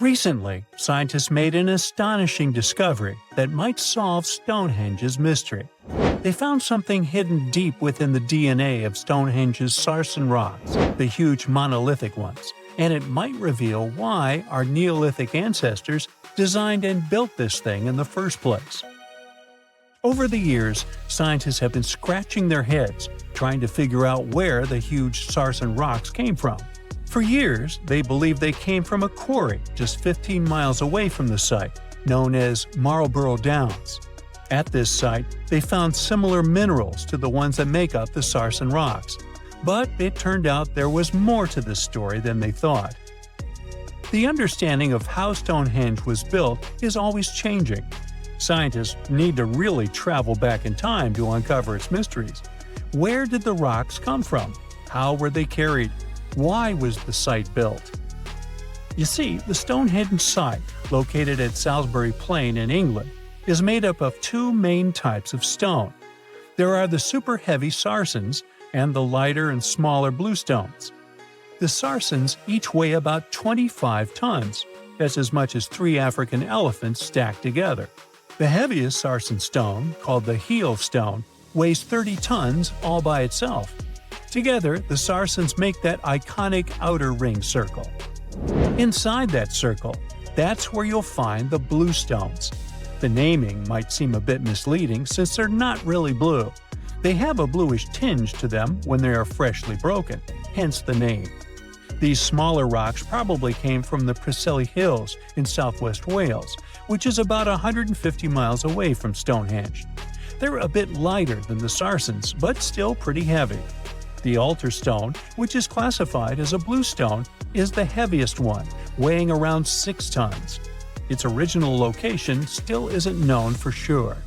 Recently, scientists made an astonishing discovery that might solve Stonehenge's mystery. They found something hidden deep within the DNA of Stonehenge's Sarsen rocks, the huge monolithic ones, and it might reveal why our Neolithic ancestors designed and built this thing in the first place. Over the years, scientists have been scratching their heads trying to figure out where the huge Sarsen rocks came from. For years, they believed they came from a quarry just 15 miles away from the site, known as Marlborough Downs. At this site, they found similar minerals to the ones that make up the Sarsen rocks, but it turned out there was more to this story than they thought. The understanding of how Stonehenge was built is always changing. Scientists need to really travel back in time to uncover its mysteries. Where did the rocks come from? How were they carried? Why was the site built? You see, the Stonehenge site, located at Salisbury Plain in England, is made up of two main types of stone. There are the super heavy Sarsens and the lighter and smaller bluestones. The Sarsens each weigh about 25 tons. That's as much as 3 African elephants stacked together. The heaviest Sarsen stone, called the heel stone, weighs 30 tons all by itself. Together, the Sarsens make that iconic outer ring circle. Inside that circle, that's where you'll find the bluestones. The naming might seem a bit misleading since they're not really blue. They have a bluish tinge to them when they are freshly broken, hence the name. These smaller rocks probably came from the Preseli Hills in southwest Wales, which is about 150 miles away from Stonehenge. They're a bit lighter than the Sarsens, but still pretty heavy. The altar stone, which is classified as a bluestone, is the heaviest one, weighing around 6 tons. Its original location still isn't known for sure.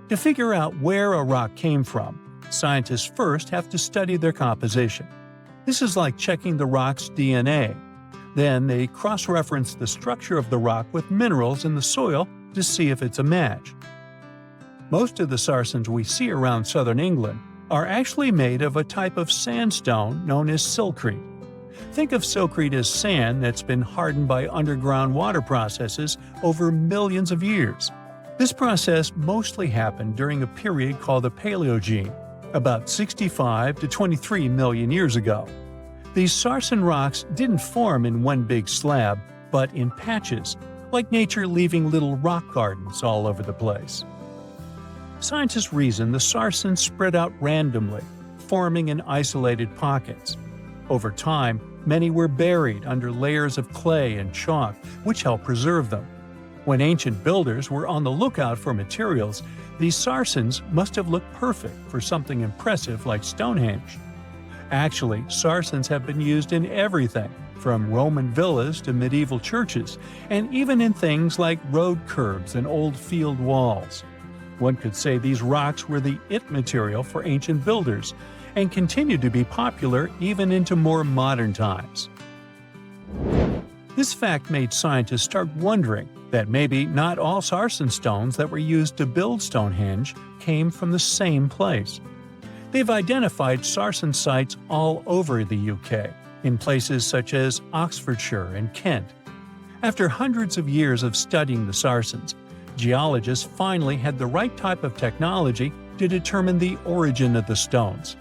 To figure out where a rock came from, scientists first have to study their composition. This is like checking the rock's DNA. Then they cross-reference the structure of the rock with minerals in the soil to see if it's a match. Most of the Sarsens we see around southern England are actually made of a type of sandstone known as silcrete. Think of silcrete as sand that's been hardened by underground water processes over millions of years. This process mostly happened during a period called the Paleogene, about 65 to 23 million years ago. These Sarsen rocks didn't form in one big slab, but in patches, like nature leaving little rock gardens all over the place. Scientists reason the Sarsens spread out randomly, forming in isolated pockets. Over time, many were buried under layers of clay and chalk, which helped preserve them. When ancient builders were on the lookout for materials, these Sarsens must have looked perfect for something impressive like Stonehenge. Actually, Sarsens have been used in everything, from Roman villas to medieval churches, and even in things like road curbs and old field walls. One could say these rocks were the it material for ancient builders, and continue to be popular even into more modern times. This fact made scientists start wondering that maybe not all Sarsen stones that were used to build Stonehenge came from the same place. They've identified Sarsen sites all over the UK, in places such as Oxfordshire and Kent. After hundreds of years of studying the Sarsens, geologists finally had the right type of technology to determine the origin of the stones.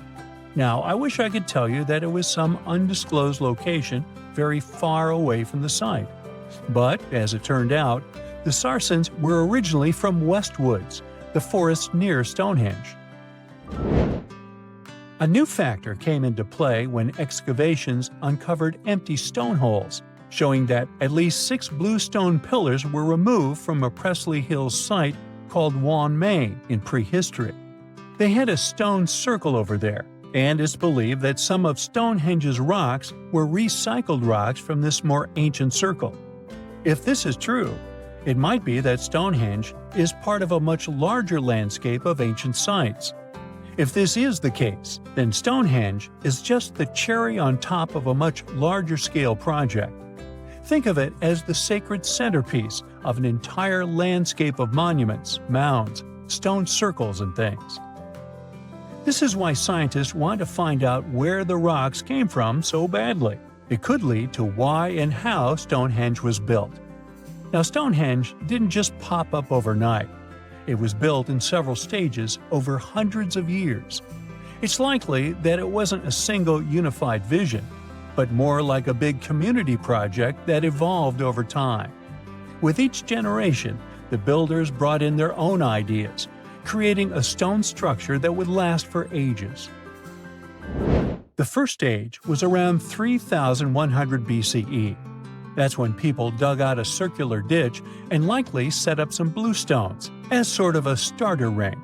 Now, I wish I could tell you that it was some undisclosed location very far away from the site. But, as it turned out, the Sarsens were originally from Westwoods, the forest near Stonehenge. A new factor came into play when excavations uncovered empty stone holes, showing that at least 6 bluestone pillars were removed from a Preseli Hills site called Wan Main in prehistory. They had a stone circle over there, and it's believed that some of Stonehenge's rocks were recycled rocks from this more ancient circle. If this is true, it might be that Stonehenge is part of a much larger landscape of ancient sites. If this is the case, then Stonehenge is just the cherry on top of a much larger scale project. Think of it as the sacred centerpiece of an entire landscape of monuments, mounds, stone circles, and things. This is why scientists want to find out where the rocks came from so badly. It could lead to why and how Stonehenge was built. Now, Stonehenge didn't just pop up overnight. It was built in several stages over hundreds of years. It's likely that it wasn't a single unified vision, but more like a big community project that evolved over time. With each generation, the builders brought in their own ideas, creating a stone structure that would last for ages. The first stage was around 3100 BCE. That's when people dug out a circular ditch and likely set up some bluestones as sort of a starter ring.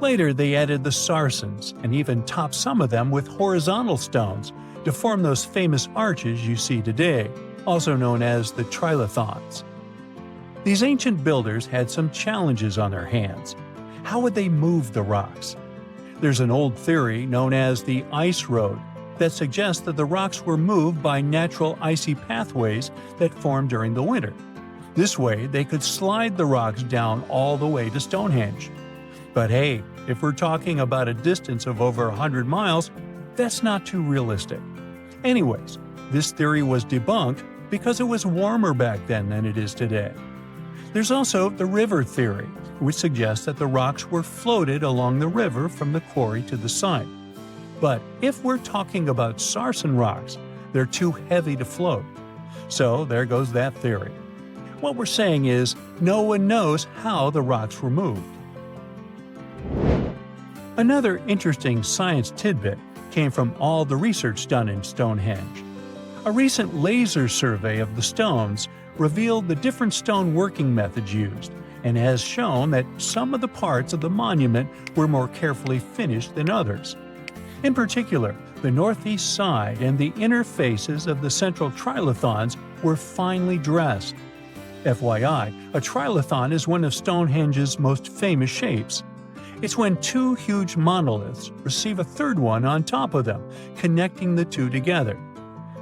Later, they added the Saracens and even topped some of them with horizontal stones to form those famous arches you see today, also known as the trilithons. These ancient builders had some challenges on their hands. How would they move the rocks? There's an old theory known as the ice road that suggests that the rocks were moved by natural icy pathways that formed during the winter. This way, they could slide the rocks down all the way to Stonehenge. But hey, if we're talking about a distance of over 100 miles, that's not too realistic. Anyways, this theory was debunked because it was warmer back then than it is today. There's also the river theory, which suggests that the rocks were floated along the river from the quarry to the site. But if we're talking about Sarsen rocks, they're too heavy to float. So there goes that theory. What we're saying is, no one knows how the rocks were moved. Another interesting science tidbit came from all the research done in Stonehenge. A recent laser survey of the stones revealed the different stone working methods used, and has shown that some of the parts of the monument were more carefully finished than others. In particular, the northeast side and the inner faces of the central trilithons were finely dressed. FYI, a trilithon is one of Stonehenge's most famous shapes. It's when two huge monoliths receive a third one on top of them, connecting the two together.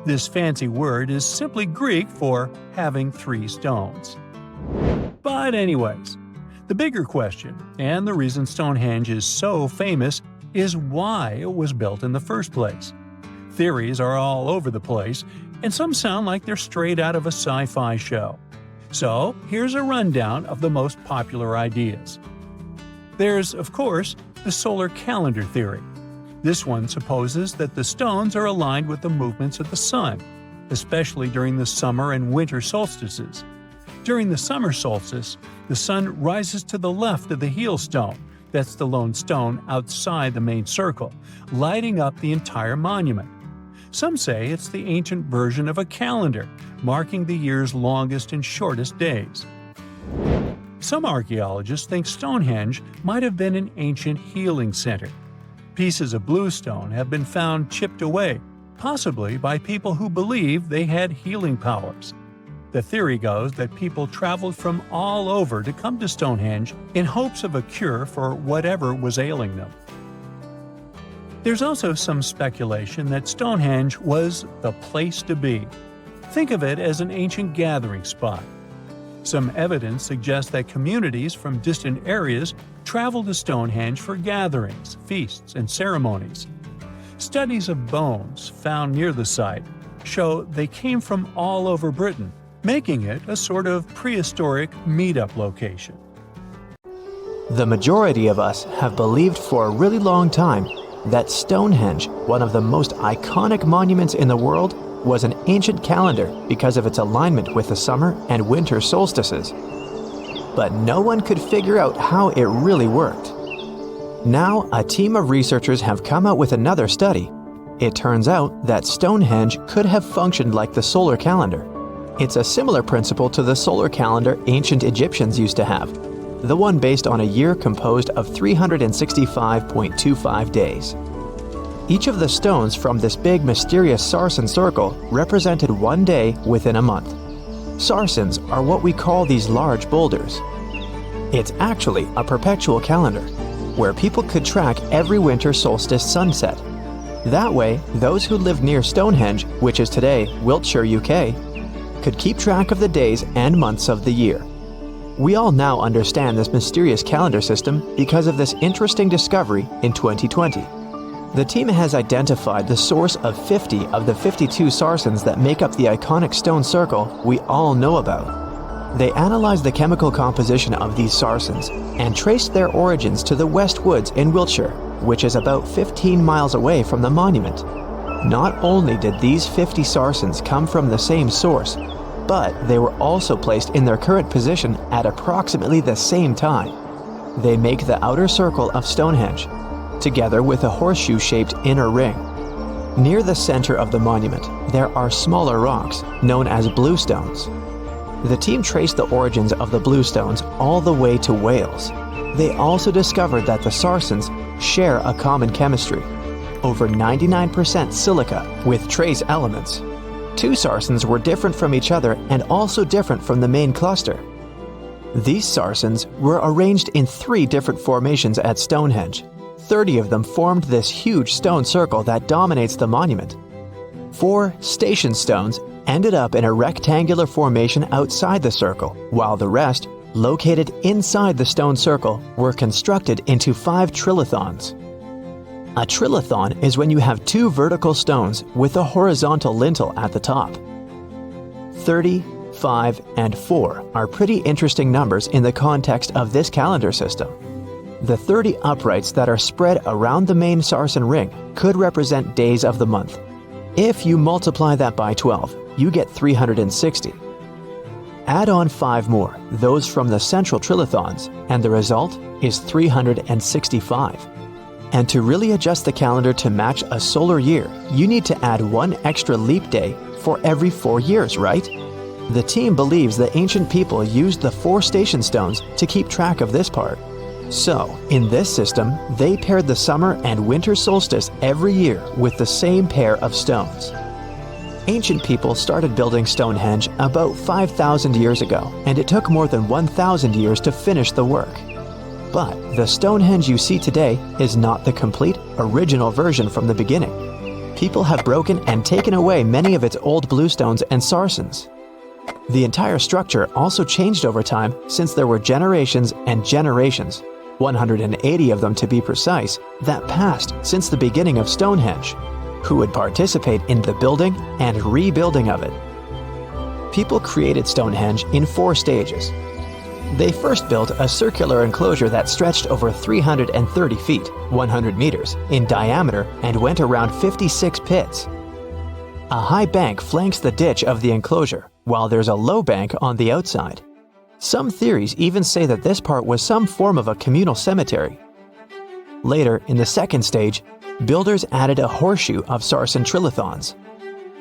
This fancy word is simply Greek for having three stones. But anyways, the bigger question, and the reason Stonehenge is so famous, is why it was built in the first place. Theories are all over the place, and some sound like they're straight out of a sci-fi show. So here's a rundown of the most popular ideas. There's, of course, the solar calendar theory. This one supposes that the stones are aligned with the movements of the sun, especially during the summer and winter solstices. During the summer solstice, the sun rises to the left of the heel stone, that's the lone stone outside the main circle, lighting up the entire monument. Some say it's the ancient version of a calendar, marking the year's longest and shortest days. Some archaeologists think Stonehenge might have been an ancient healing center. Pieces of bluestone have been found chipped away, possibly by people who believed they had healing powers. The theory goes that people traveled from all over to come to Stonehenge in hopes of a cure for whatever was ailing them. There's also some speculation that Stonehenge was the place to be. Think of it as an ancient gathering spot. Some evidence suggests that communities from distant areas traveled to Stonehenge for gatherings, feasts, and ceremonies. Studies of bones found near the site show they came from all over Britain, making it a sort of prehistoric meetup location. The majority of us have believed for a really long time that Stonehenge, one of the most iconic monuments in the world, was an ancient calendar because of its alignment with the summer and winter solstices. But no one could figure out how it really worked. Now, a team of researchers have come out with another study. It turns out that Stonehenge could have functioned like the solar calendar. It's a similar principle to the solar calendar ancient Egyptians used to have, the one based on a year composed of 365.25 days. Each of the stones from this big mysterious Sarsen circle represented one day within a month. Sarsens are what we call these large boulders. It's actually a perpetual calendar, where people could track every winter solstice sunset. That way, those who lived near Stonehenge, which is today Wiltshire, UK, could keep track of the days and months of the year. We all now understand this mysterious calendar system because of this interesting discovery in 2020. The team has identified the source of 50 of the 52 sarsens that make up the iconic stone circle we all know about. They analyzed the chemical composition of these sarsens and traced their origins to the West Woods in Wiltshire, which is about 15 miles away from the monument. Not only did these 50 sarsens come from the same source, but they were also placed in their current position at approximately the same time. They make the outer circle of Stonehenge, together with a horseshoe-shaped inner ring. Near the center of the monument, there are smaller rocks known as bluestones. The team traced the origins of the bluestones all the way to Wales. They also discovered that the sarsens share a common chemistry, over 99% silica with trace elements. Two sarsens were different from each other and also different from the main cluster. These sarsens were arranged in 3 different formations at Stonehenge. 30 of them formed this huge stone circle that dominates the monument. 4 station stones ended up in a rectangular formation outside the circle, while the rest, located inside the stone circle, were constructed into 5 trilithons. A trilithon is when you have 2 vertical stones with a horizontal lintel at the top. 30, 5, and 4 are pretty interesting numbers in the context of this calendar system. The 30 uprights that are spread around the main sarsen ring could represent days of the month. If you multiply that by 12, you get 360. Add on 5 more, those from the central trilithons, and the result is 365. And to really adjust the calendar to match a solar year, you need to add 1 extra leap day for every 4 years, right? The team believes the ancient people used the 4 station stones to keep track of this part. So, in this system, they paired the summer and winter solstice every year with the same pair of stones. Ancient people started building Stonehenge about 5,000 years ago, and it took more than 1,000 years to finish the work. But the Stonehenge you see today is not the complete, original version from the beginning. People have broken and taken away many of its old bluestones and sarsens. The entire structure also changed over time since there were generations and generations, 180 of them to be precise, that passed since the beginning of Stonehenge, who would participate in the building and rebuilding of it. People created Stonehenge in 4 stages. They first built a circular enclosure that stretched over 330 feet, 100 meters, in diameter and went around 56 pits. A high bank flanks the ditch of the enclosure, while there's a low bank on the outside. Some theories even say that this part was some form of a communal cemetery. Later, in the second stage, builders added a horseshoe of sarsen trilithons.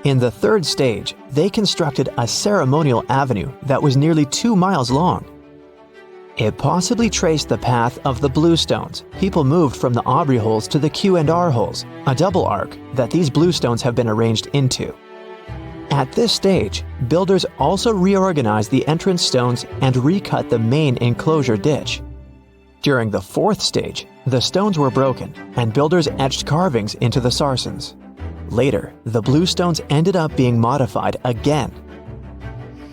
In the third stage, they constructed a ceremonial avenue that was nearly 2 miles long. It possibly traced the path of the bluestones. People moved from the Aubrey holes to the Q&R holes, a double arc that these bluestones have been arranged into. At this stage, builders also reorganized the entrance stones and recut the main enclosure ditch. During the fourth stage, the stones were broken and builders etched carvings into the sarsens. Later, the bluestones ended up being modified again.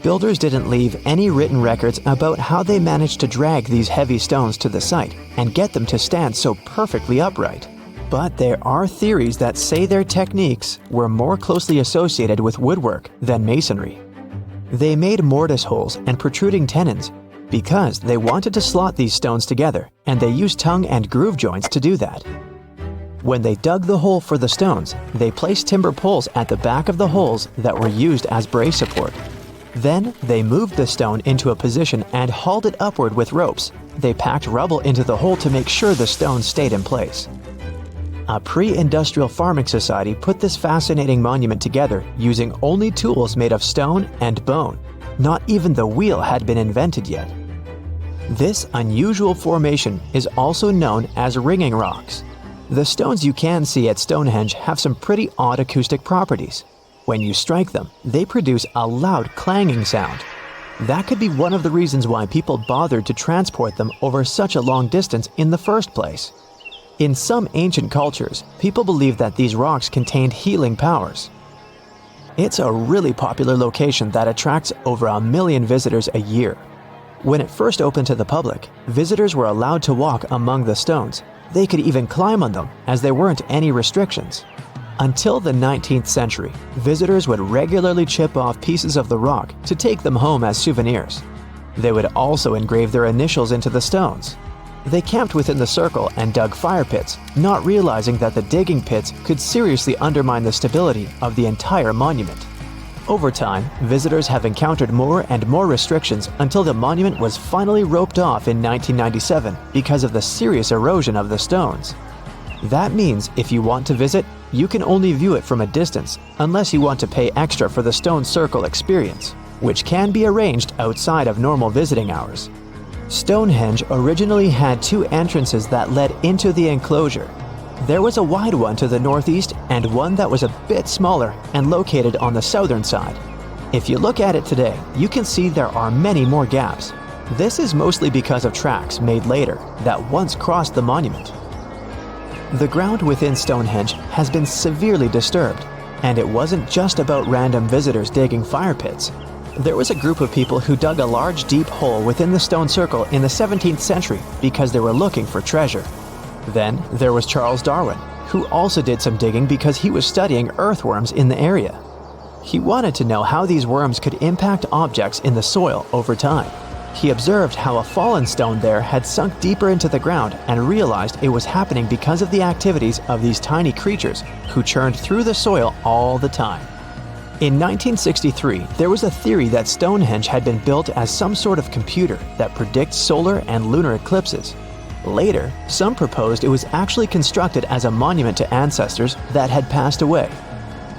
Builders didn't leave any written records about how they managed to drag these heavy stones to the site and get them to stand so perfectly upright. But there are theories that say their techniques were more closely associated with woodwork than masonry. They made mortise holes and protruding tenons because they wanted to slot these stones together, and they used tongue and groove joints to do that. When they dug the hole for the stones, they placed timber poles at the back of the holes that were used as brace support. Then they moved the stone into a position and hauled it upward with ropes. They packed rubble into the hole to make sure the stone stayed in place. A pre-industrial farming society put this fascinating monument together using only tools made of stone and bone. Not even the wheel had been invented yet. This unusual formation is also known as ringing rocks. The stones you can see at Stonehenge have some pretty odd acoustic properties. When you strike them, they produce a loud clanging sound. That could be one of the reasons why people bothered to transport them over such a long distance in the first place. In some ancient cultures, people believed that these rocks contained healing powers. It's a really popular location that attracts over 1 million visitors a year. When it first opened to the public, visitors were allowed to walk among the stones, They could even climb on them, as there weren't any restrictions. Until the 19th century, visitors would regularly chip off pieces of the rock to take them home as souvenirs. They would also engrave their initials into the stones. They camped within the circle and dug fire pits, not realizing that the digging pits could seriously undermine the stability of the entire monument. Over time, visitors have encountered more and more restrictions until the monument was finally roped off in 1997 because of the serious erosion of the stones. That means if you want to visit, you can only view it from a distance unless you want to pay extra for the stone circle experience, which can be arranged outside of normal visiting hours. Stonehenge originally had two entrances that led into the enclosure. There was a wide one to the northeast and one that was a bit smaller and located on the southern side. If you look at it today, you can see there are many more gaps. This is mostly because of tracks made later that once crossed the monument. The ground within Stonehenge has been severely disturbed, and it wasn't just about random visitors digging fire pits. There was a group of people who dug a large deep hole within the stone circle in the 17th century because they were looking for treasure. Then there was Charles Darwin, who also did some digging because he was studying earthworms in the area. He wanted to know how these worms could impact objects in the soil over time. He observed how a fallen stone there had sunk deeper into the ground and realized it was happening because of the activities of these tiny creatures who churned through the soil all the time. In 1963, there was a theory that Stonehenge had been built as some sort of computer that predicts solar and lunar eclipses. Later, some proposed it was actually constructed as a monument to ancestors that had passed away.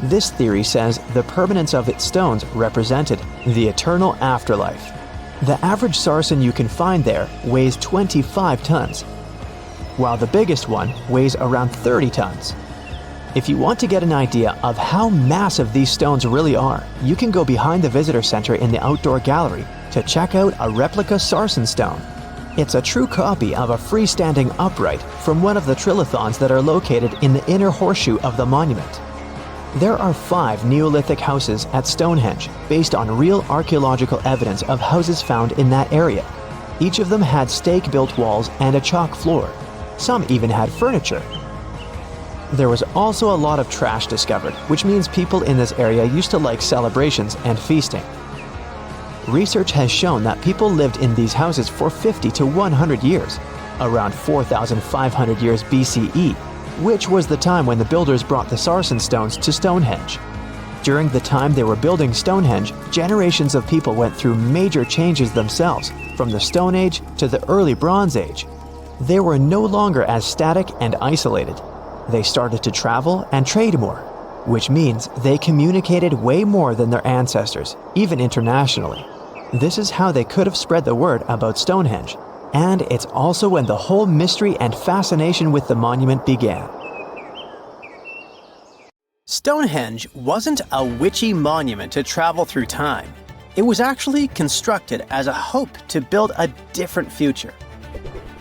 This theory says the permanence of its stones represented the eternal afterlife. The average sarsen you can find there weighs 25 tons, while the biggest one weighs around 30 tons. If you want to get an idea of how massive these stones really are, you can go behind the visitor center in the outdoor gallery to check out a replica sarsen stone. It's a true copy of a freestanding upright from one of the trilithons that are located in the inner horseshoe of the monument. There are 5 Neolithic houses at Stonehenge based on real archaeological evidence of houses found in that area. Each of them had stake-built walls and a chalk floor. Some even had furniture. There was also a lot of trash discovered, which means people in this area used to like celebrations and feasting. Research has shown that people lived in these houses for 50 to 100 years, around 4,500 years BCE, which was the time when the builders brought the sarsen stones to Stonehenge. During the time they were building Stonehenge, generations of people went through major changes themselves, from the Stone Age to the early Bronze Age. They were no longer as static and isolated. They started to travel and trade more, which means they communicated way more than their ancestors, even internationally. This is how they could have spread the word about Stonehenge. And it's also when the whole mystery and fascination with the monument began. Stonehenge wasn't a witchy monument to travel through time. It was actually constructed as a hope to build a different future.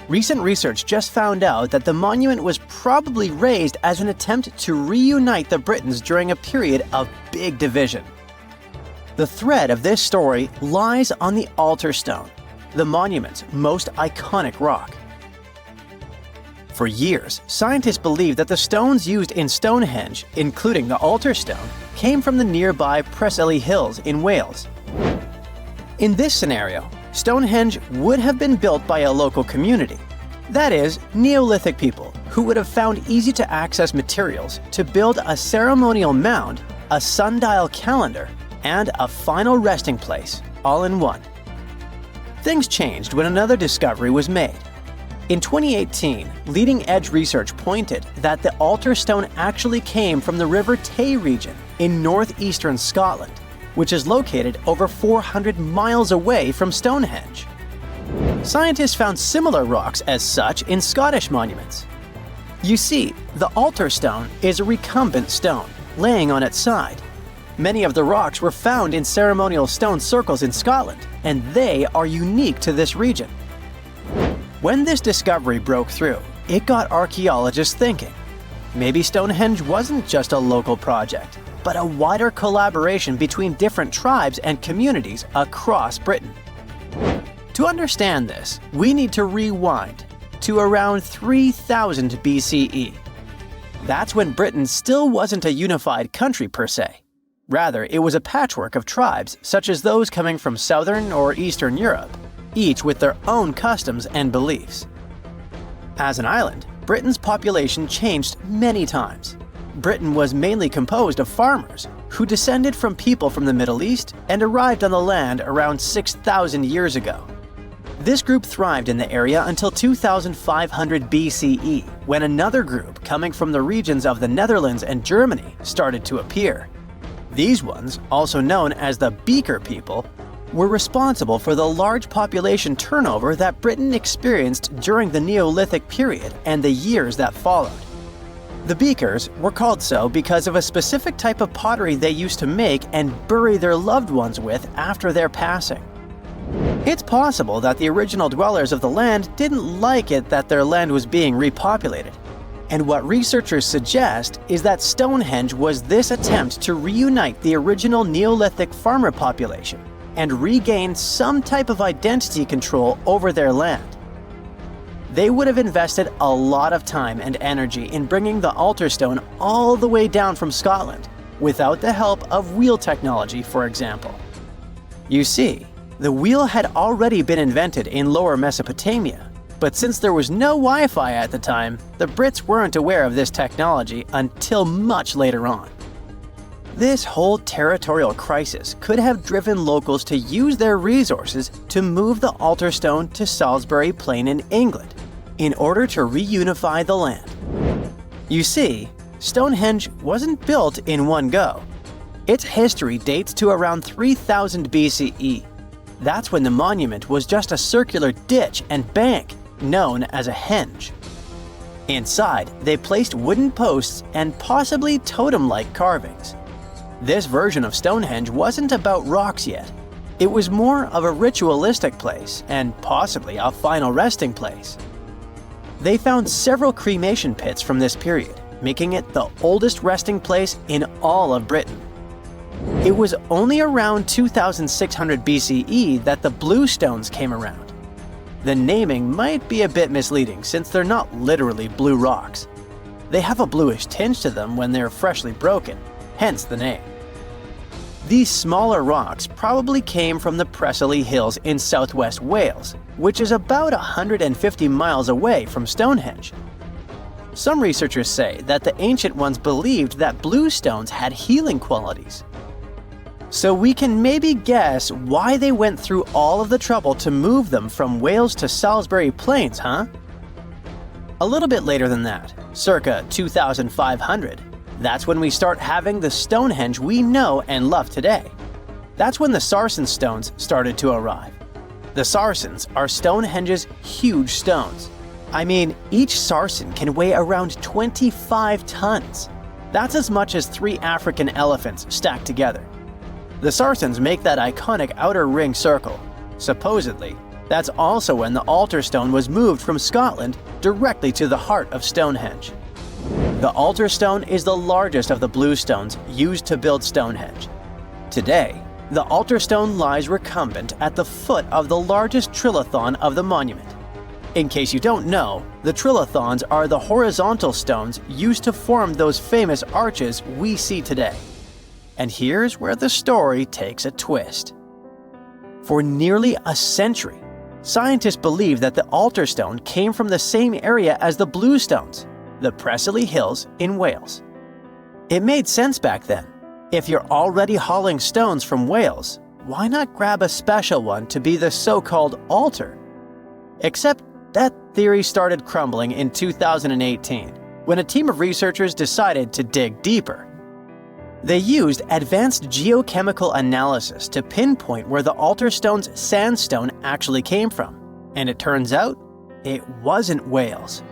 Recent research just found out that the monument was probably raised as an attempt to reunite the Britons during a period of big division. The thread of this story lies on the altar stone, the monument's most iconic rock. For years, scientists believed that the stones used in Stonehenge, including the altar stone, came from the nearby Preseli Hills in Wales. In this scenario, Stonehenge would have been built by a local community, that is, Neolithic people who would have found easy-to-access materials to build a ceremonial mound, a sundial calendar, and a final resting place, all in one. Things changed when another discovery was made. In 2018, leading-edge research pointed that the altar stone actually came from the River Tay region in northeastern Scotland, which is located over 400 miles away from Stonehenge. Scientists found similar rocks as such in Scottish monuments. You see, the altar stone is a recumbent stone, laying on its side. Many of the rocks were found in ceremonial stone circles in Scotland, and they are unique to this region. When this discovery broke through, it got archaeologists thinking. Maybe Stonehenge wasn't just a local project, but a wider collaboration between different tribes and communities across Britain. To understand this, we need to rewind. to around 3000 BCE. That's when Britain still wasn't a unified country per se. Rather, it was a patchwork of tribes such as those coming from southern or eastern Europe, each with their own customs and beliefs. As an island, Britain's population changed many times. Britain was mainly composed of farmers who descended from people from the Middle East and arrived on the land around 6,000 years ago. This group thrived in the area until 2500 BCE, when another group coming from the regions of the Netherlands and Germany started to appear. These ones, also known as the Beaker people, were responsible for the large population turnover that Britain experienced during the Neolithic period and the years that followed. The Beakers were called so because of a specific type of pottery they used to make and bury their loved ones with after their passing. It's possible that the original dwellers of the land didn't like it that their land was being repopulated. And what researchers suggest is that Stonehenge was this attempt to reunite the original Neolithic farmer population and regain some type of identity control over their land. They would have invested a lot of time and energy in bringing the altar stone all the way down from Scotland, without the help of wheel technology, for example. You see, the wheel had already been invented in Lower Mesopotamia, but since there was no Wi-Fi at the time, the Brits weren't aware of this technology until much later on. This whole territorial crisis could have driven locals to use their resources to move the altar stone to Salisbury Plain in England, in order to reunify the land. You see, Stonehenge wasn't built in one go. Its history dates to around 3000 BCE. That's when the monument was just a circular ditch and bank, known as a henge. Inside, they placed wooden posts and possibly totem-like carvings. This version of Stonehenge wasn't about rocks yet. It was more of a ritualistic place and possibly a final resting place. They found several cremation pits from this period, making it the oldest resting place in all of Britain. It was only around 2600 BCE that the blue stones came around. The naming might be a bit misleading since they're not literally blue rocks. They have a bluish tinge to them when they're freshly broken, hence the name. These smaller rocks probably came from the Preseli Hills in southwest Wales, which is about 150 miles away from Stonehenge. Some researchers say that the ancient ones believed that blue stones had healing qualities. So we can maybe guess why they went through all of the trouble to move them from Wales to Salisbury Plains, huh? A little bit later than that, circa 2500, that's when we start having the Stonehenge we know and love today. That's when the Sarsen stones started to arrive. The Sarsens are Stonehenge's huge stones. I mean, each Sarsen can weigh around 25 tons. That's as much as 3 African elephants stacked together. The Sarsens make that iconic outer ring circle. Supposedly, that's also when the altar stone was moved from Scotland directly to the heart of Stonehenge. The altar stone is the largest of the blue stones used to build Stonehenge. Today, the altar stone lies recumbent at the foot of the largest trilithon of the monument. In case you don't know, the trilithons are the horizontal stones used to form those famous arches we see today. And here's where the story takes a twist. For nearly a century, scientists believe that the altar stone came from the same area as the blue stones, the Preseli Hills in Wales. It made sense back then. If you're already hauling stones from Wales, why not grab a special one to be the so-called altar? Except that theory started crumbling in 2018, when a team of researchers decided to dig deeper. They used advanced geochemical analysis to pinpoint where the altar stone's sandstone actually came from, and it turns out it wasn't Wales.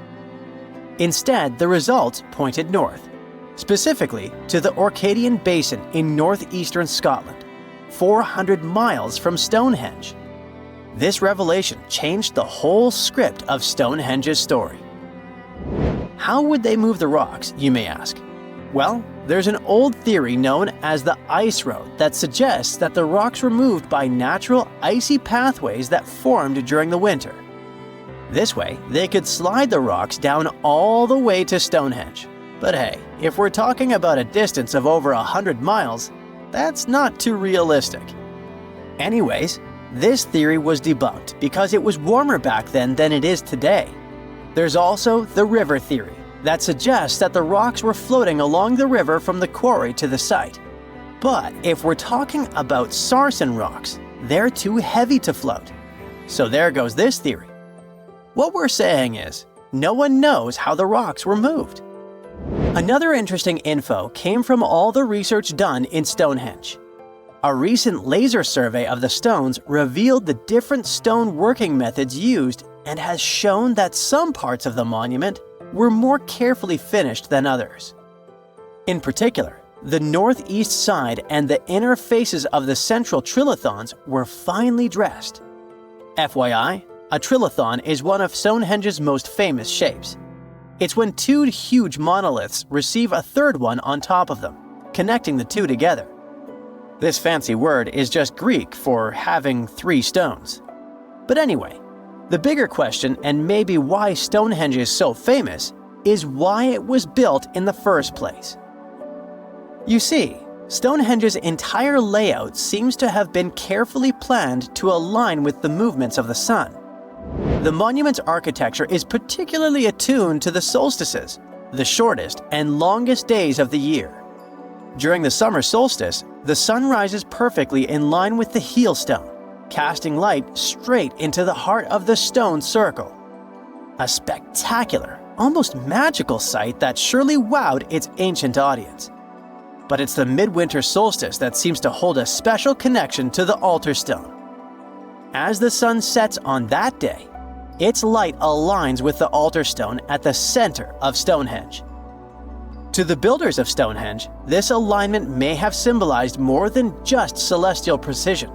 Instead, the results pointed north, specifically to the Orcadian Basin in northeastern Scotland, 400 miles from Stonehenge. This revelation changed the whole script of Stonehenge's story. How would they move the rocks, you may ask? Well, there's an old theory known as the ice road that suggests that the rocks were moved by natural icy pathways that formed during the winter. This way, they could slide the rocks down all the way to Stonehenge. But hey, if we're talking about a distance of over 100 miles, that's not too realistic. Anyways, this theory was debunked because it was warmer back then than it is today. There's also the river theory that suggests that the rocks were floating along the river from the quarry to the site. But if we're talking about sarsen rocks, they're too heavy to float. So there goes this theory. What we're saying is, no one knows how the rocks were moved. Another interesting info came from all the research done in Stonehenge. A recent laser survey of the stones revealed the different stone working methods used and has shown that some parts of the monument were more carefully finished than others. In particular, the northeast side and the inner faces of the central trilithons were finely dressed. FYI, a trilithon is one of Stonehenge's most famous shapes. It's when two huge monoliths receive a third one on top of them, connecting the two together. This fancy word is just Greek for having three stones. But anyway, the bigger question, and maybe why Stonehenge is so famous, is why it was built in the first place. You see, Stonehenge's entire layout seems to have been carefully planned to align with the movements of the sun. The monument's architecture is particularly attuned to the solstices, the shortest and longest days of the year. During the summer solstice, the sun rises perfectly in line with the heel stone, casting light straight into the heart of the stone circle. A spectacular, almost magical sight that surely wowed its ancient audience. But it's the midwinter solstice that seems to hold a special connection to the altar stone. As the sun sets on that day, its light aligns with the altar stone at the center of Stonehenge. To the builders of Stonehenge, this alignment may have symbolized more than just celestial precision.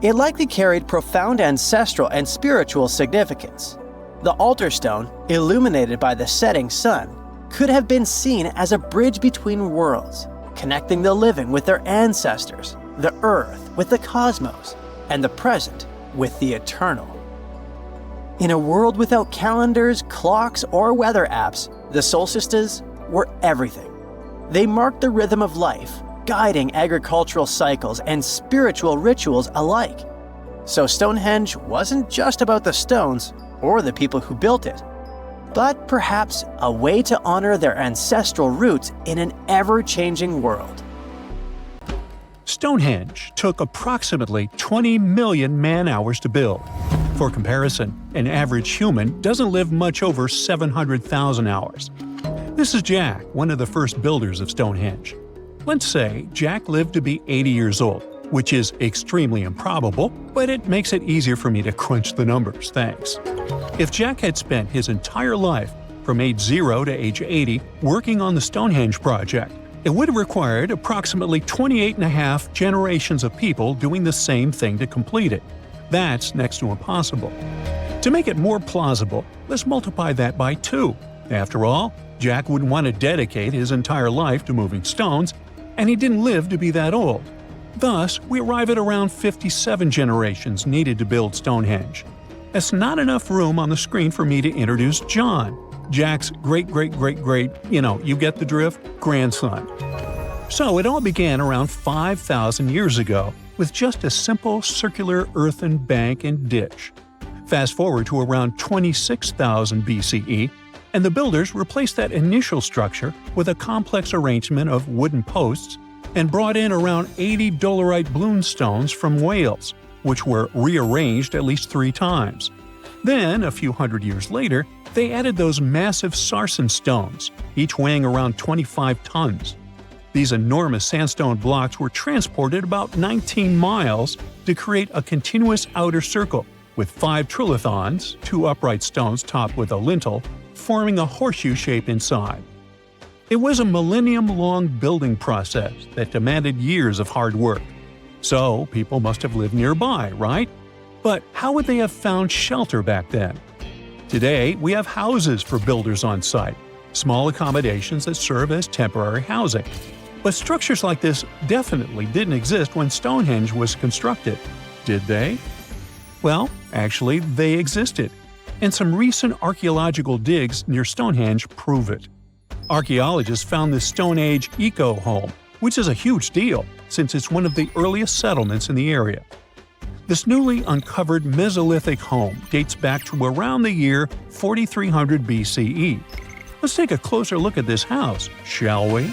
It likely carried profound ancestral and spiritual significance. The altar stone, illuminated by the setting sun, could have been seen as a bridge between worlds, connecting the living with their ancestors, the earth with the cosmos, and the present with the eternal. In a world without calendars, clocks, or weather apps, the solstices were everything. They marked the rhythm of life, guiding agricultural cycles and spiritual rituals alike. So Stonehenge wasn't just about the stones or the people who built it, but perhaps a way to honor their ancestral roots in an ever-changing world. Stonehenge took approximately 20 million man-hours to build. For comparison, an average human doesn't live much over 700,000 hours. This is Jack, one of the first builders of Stonehenge. Let's say Jack lived to be 80 years old, which is extremely improbable, but it makes it easier for me to crunch the numbers, thanks. If Jack had spent his entire life, from age 0 to age 80, working on the Stonehenge project, it would have required approximately 28.5 generations of people doing the same thing to complete it. That's next to impossible. To make it more plausible, let's multiply that by 2. After all, Jack wouldn't want to dedicate his entire life to moving stones, and he didn't live to be that old. Thus, we arrive at around 57 generations needed to build Stonehenge. That's not enough room on the screen for me to introduce John, Jack's great-great-great-great, you get the drift, grandson. So it all began around 5,000 years ago with just a simple circular earthen bank and ditch. Fast forward to around 26,000 BCE, and the builders replaced that initial structure with a complex arrangement of wooden posts and brought in around 80 dolerite bloom stones from Wales, which were rearranged at least 3 times. Then, a few hundred years later, they added those massive sarsen stones, each weighing around 25 tons. These enormous sandstone blocks were transported about 19 miles to create a continuous outer circle, with 5 trilithons, 2 upright stones topped with a lintel, forming a horseshoe shape inside. It was a millennium-long building process that demanded years of hard work. So, people must have lived nearby, right? But how would they have found shelter back then? Today, we have houses for builders on site, small accommodations that serve as temporary housing. But structures like this definitely didn't exist when Stonehenge was constructed. Did they? Well, actually, they existed. and some recent archaeological digs near Stonehenge prove it. Archaeologists found this Stone Age eco-home, which is a huge deal since it's one of the earliest settlements in the area. This newly uncovered Mesolithic home dates back to around the year 4300 BCE. Let's take a closer look at this house, shall we?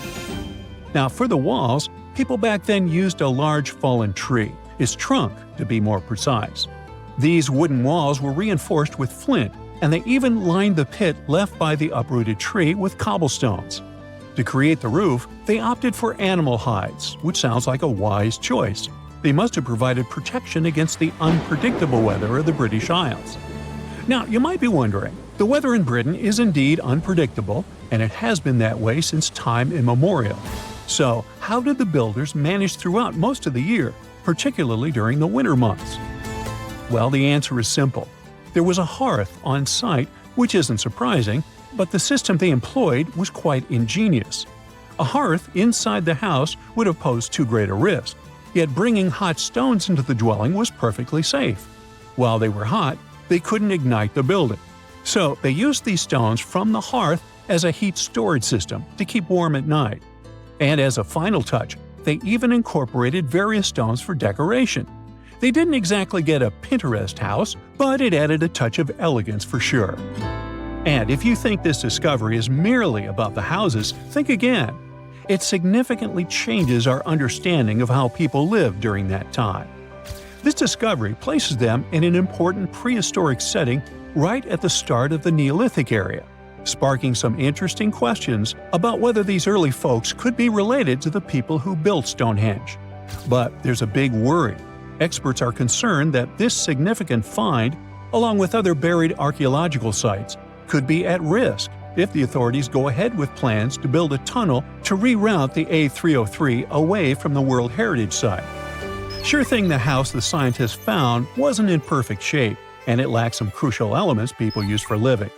Now, for the walls, people back then used a large fallen tree, its trunk to be more precise. These wooden walls were reinforced with flint, and they even lined the pit left by the uprooted tree with cobblestones. To create the roof, they opted for animal hides, which sounds like a wise choice. They must have provided protection against the unpredictable weather of the British Isles. Now, you might be wondering, the weather in Britain is indeed unpredictable, and it has been that way since time immemorial. So, how did the builders manage throughout most of the year, particularly during the winter months? Well, the answer is simple. There was a hearth on site, which isn't surprising, but the system they employed was quite ingenious. A hearth inside the house would have posed too great a risk, yet bringing hot stones into the dwelling was perfectly safe. While they were hot, they couldn't ignite the building. So they used these stones from the hearth as a heat storage system to keep warm at night. And as a final touch, they even incorporated various stones for decoration. They didn't exactly get a Pinterest house, but it added a touch of elegance for sure. And if you think this discovery is merely about the houses, think again. It significantly changes our understanding of how people lived during that time. This discovery places them in an important prehistoric setting right at the start of the Neolithic area, sparking some interesting questions about whether these early folks could be related to the people who built Stonehenge. But there's a big worry. Experts are concerned that this significant find, along with other buried archaeological sites, could be at risk if the authorities go ahead with plans to build a tunnel to reroute the A303 away from the World Heritage Site. Sure thing the house the scientists found wasn't in perfect shape, and it lacked some crucial elements people use for living.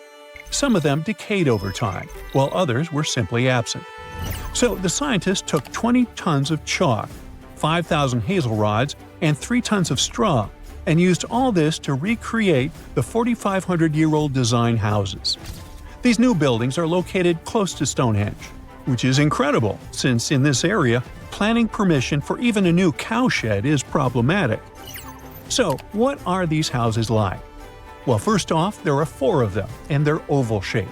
Some of them decayed over time, while others were simply absent. So the scientists took 20 tons of chalk, 5,000 hazel rods, and 3 tons of straw, and used all this to recreate the 4,500-year-old design houses. These new buildings are located close to Stonehenge, which is incredible since in this area, planning permission for even a new cowshed is problematic. So, what are these houses like? Well, first off, there are 4 of them, and they're oval-shaped.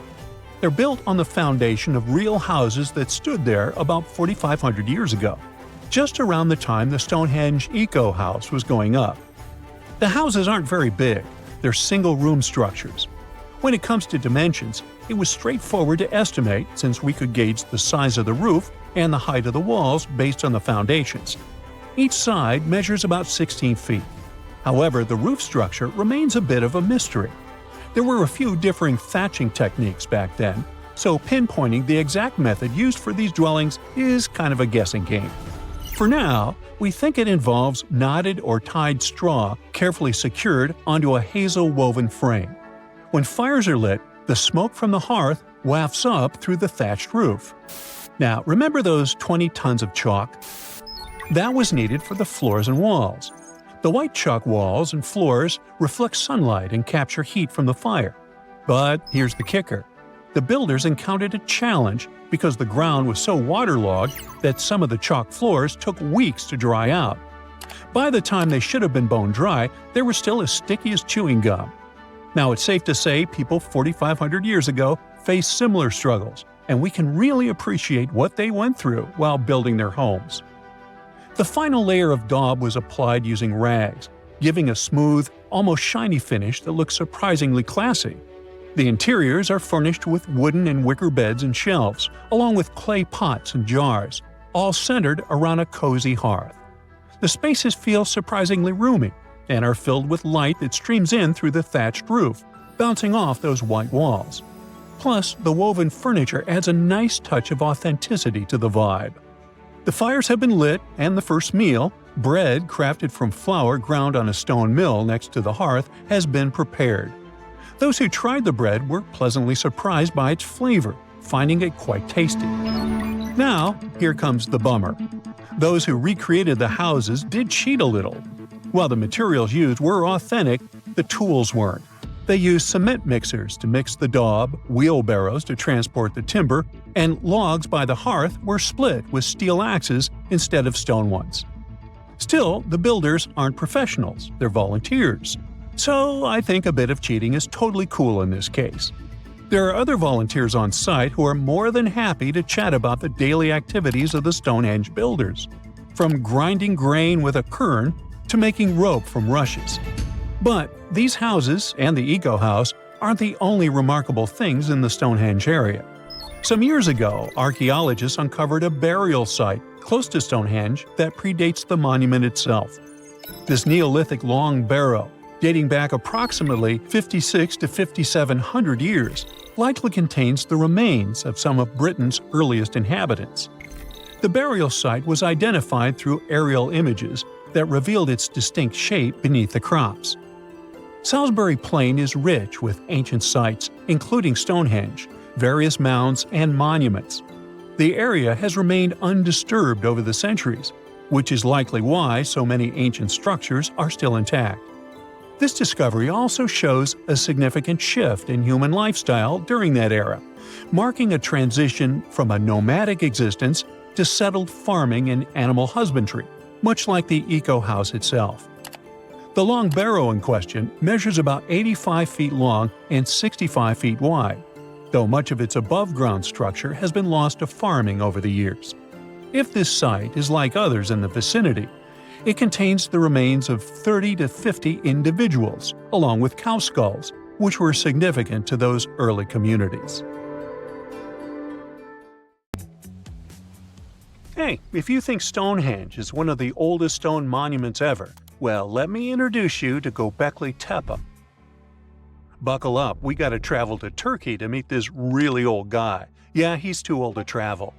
They're built on the foundation of real houses that stood there about 4,500 years ago, just around the time the Stonehenge Eco House was going up. The houses aren't very big, they're single-room structures. When it comes to dimensions, it was straightforward to estimate since we could gauge the size of the roof and the height of the walls based on the foundations. Each side measures about 16 feet. However, the roof structure remains a bit of a mystery. There were a few differing thatching techniques back then, so pinpointing the exact method used for these dwellings is kind of a guessing game. For now, we think it involves knotted or tied straw carefully secured onto a hazel-woven frame. When fires are lit, the smoke from the hearth wafts up through the thatched roof. Now, remember those 20 tons of chalk? That was needed for the floors and walls. The white chalk walls and floors reflect sunlight and capture heat from the fire. But here's the kicker. The builders encountered a challenge because the ground was so waterlogged that some of the chalk floors took weeks to dry out. By the time they should have been bone dry, they were still as sticky as chewing gum. Now, it's safe to say people 4,500 years ago faced similar struggles, and we can really appreciate what they went through while building their homes. The final layer of daub was applied using rags, giving a smooth, almost shiny finish that looks surprisingly classy. The interiors are furnished with wooden and wicker beds and shelves, along with clay pots and jars, all centered around a cozy hearth. The spaces feel surprisingly roomy and are filled with light that streams in through the thatched roof, bouncing off those white walls. Plus, the woven furniture adds a nice touch of authenticity to the vibe. The fires have been lit, and the first meal, bread crafted from flour ground on a stone mill next to the hearth, has been prepared. Those who tried the bread were pleasantly surprised by its flavor, finding it quite tasty. Now, here comes the bummer. Those who recreated the houses did cheat a little. While the materials used were authentic, the tools weren't. They used cement mixers to mix the daub, wheelbarrows to transport the timber, and logs by the hearth were split with steel axes instead of stone ones. Still, the builders aren't professionals, they're volunteers. So I think a bit of cheating is totally cool in this case. There are other volunteers on site who are more than happy to chat about the daily activities of the Stonehenge builders, from grinding grain with a quern to making rope from rushes. But these houses and the Eco House aren't the only remarkable things in the Stonehenge area. Some years ago, archaeologists uncovered a burial site close to Stonehenge that predates the monument itself. This Neolithic long barrow, dating back approximately 56 to 5,700 years, likely contains the remains of some of Britain's earliest inhabitants. The burial site was identified through aerial images that revealed its distinct shape beneath the crops. Salisbury Plain is rich with ancient sites, including Stonehenge, various mounds, and monuments. The area has remained undisturbed over the centuries, which is likely why so many ancient structures are still intact. This discovery also shows a significant shift in human lifestyle during that era, marking a transition from a nomadic existence to settled farming and animal husbandry, much like the Eco House itself. The long barrow in question measures about 85 feet long and 65 feet wide, though much of its above-ground structure has been lost to farming over the years. If this site is like others in the vicinity, it contains the remains of 30 to 50 individuals, along with cow skulls, which were significant to those early communities. Hey, if you think Stonehenge is one of the oldest stone monuments ever, well, let me introduce you to Göbekli Tepe. Buckle up, we gotta travel to Turkey to meet this really old guy. Yeah, he's too old to travel.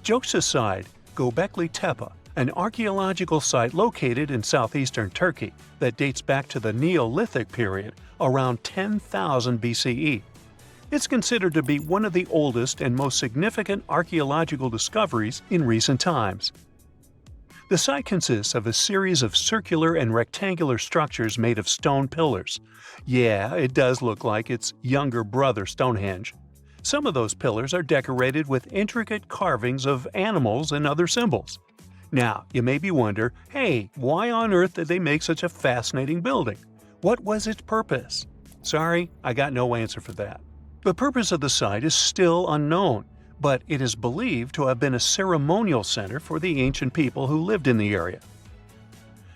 Jokes aside, Göbekli Tepe, an archaeological site located in southeastern Turkey that dates back to the Neolithic period around 10,000 BCE. It's considered to be one of the oldest and most significant archaeological discoveries in recent times. The site consists of a series of circular and rectangular structures made of stone pillars. Yeah, it does look like its younger brother Stonehenge. Some of those pillars are decorated with intricate carvings of animals and other symbols. Now, you maybe wonder, hey, why on earth did they make such a fascinating building? What was its purpose? Sorry, I got no answer for that. The purpose of the site is still unknown, but it is believed to have been a ceremonial center for the ancient people who lived in the area.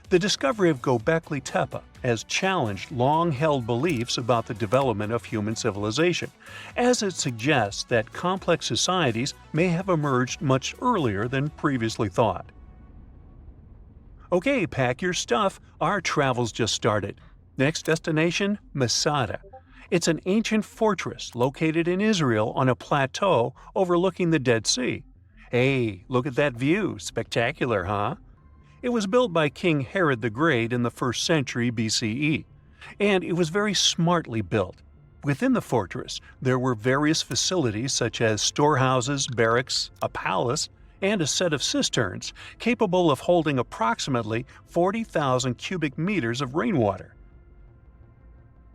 The discovery of Göbekli Tepe has challenged long-held beliefs about the development of human civilization, as it suggests that complex societies may have emerged much earlier than previously thought. Okay, pack your stuff, our travel's just started. Next destination, Masada. It's an ancient fortress located in Israel on a plateau overlooking the Dead Sea. Hey, look at that view, spectacular, huh? It was built by King Herod the Great in the 1st century BCE, and it was very smartly built. Within the fortress, there were various facilities such as storehouses, barracks, a palace, and a set of cisterns capable of holding approximately 40,000 cubic meters of rainwater.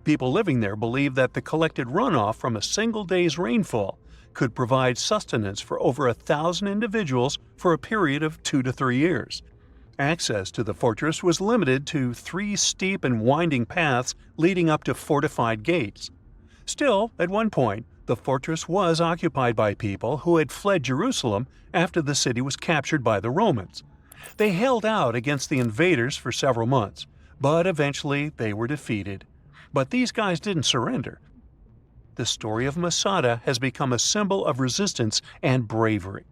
People living there believed that the collected runoff from a single day's rainfall could provide sustenance for over 1,000 individuals for a period of 2 to 3 years. Access to the fortress was limited to 3 steep and winding paths leading up to fortified gates. Still, at one point, the fortress was occupied by people who had fled Jerusalem after the city was captured by the Romans. They held out against the invaders for several months, but eventually they were defeated. But these guys didn't surrender. The story of Masada has become a symbol of resistance and bravery.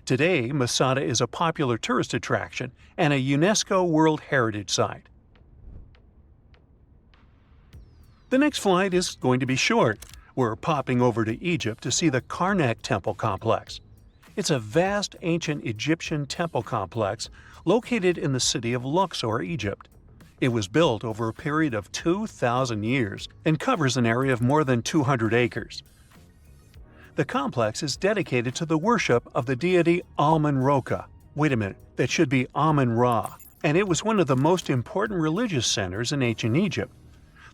Today, Masada is a popular tourist attraction and a UNESCO World Heritage Site. The next flight is going to be short. We're popping over to Egypt to see the Karnak Temple Complex. It's a vast ancient Egyptian temple complex located in the city of Luxor, Egypt. It was built over a period of 2,000 years and covers an area of more than 200 acres. The complex is dedicated to the worship of the deity Amun-Ra. Wait a minute, that should be Amun-Ra, and it was one of the most important religious centers in ancient Egypt.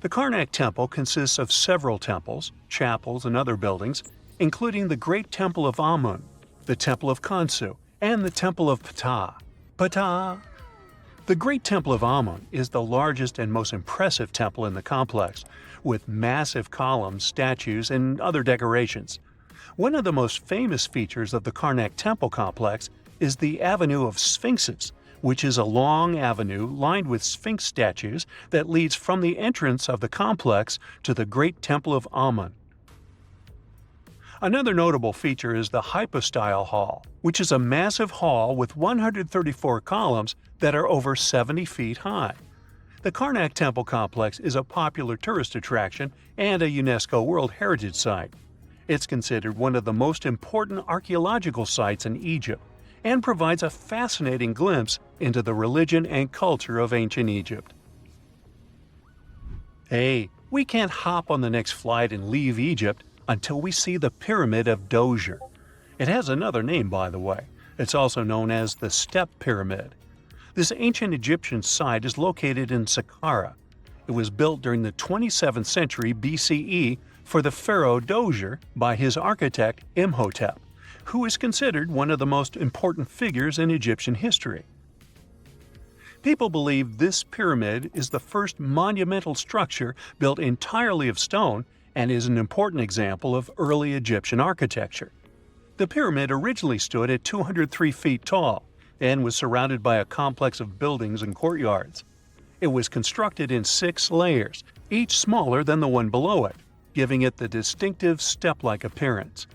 The Karnak Temple consists of several temples, chapels, and other buildings, including the Great Temple of Amun, the Temple of Khonsu, and the Temple of Ptah. Ptah! The Great Temple of Amun is the largest and most impressive temple in the complex, with massive columns, statues, and other decorations. One of the most famous features of the Karnak Temple complex is the Avenue of Sphinxes, which is a long avenue lined with Sphinx statues that leads from the entrance of the complex to the Great Temple of Amun. Another notable feature is the Hypostyle Hall, which is a massive hall with 134 columns that are over 70 feet high. The Karnak Temple complex is a popular tourist attraction and a UNESCO World Heritage Site. It's considered one of the most important archaeological sites in Egypt and provides a fascinating glimpse into the religion and culture of ancient Egypt. Hey, we can't hop on the next flight and leave Egypt until we see the Pyramid of Djoser. It has another name, by the way. It's also known as the Step Pyramid. This ancient Egyptian site is located in Saqqara. It was built during the 27th century BCE for the pharaoh Djoser by his architect Imhotep, who is considered one of the most important figures in Egyptian history. People believe this pyramid is the first monumental structure built entirely of stone and is an important example of early Egyptian architecture. The pyramid originally stood at 203 feet tall and was surrounded by a complex of buildings and courtyards. It was constructed in 6 layers, each smaller than the one below it, giving it the distinctive step-like appearance.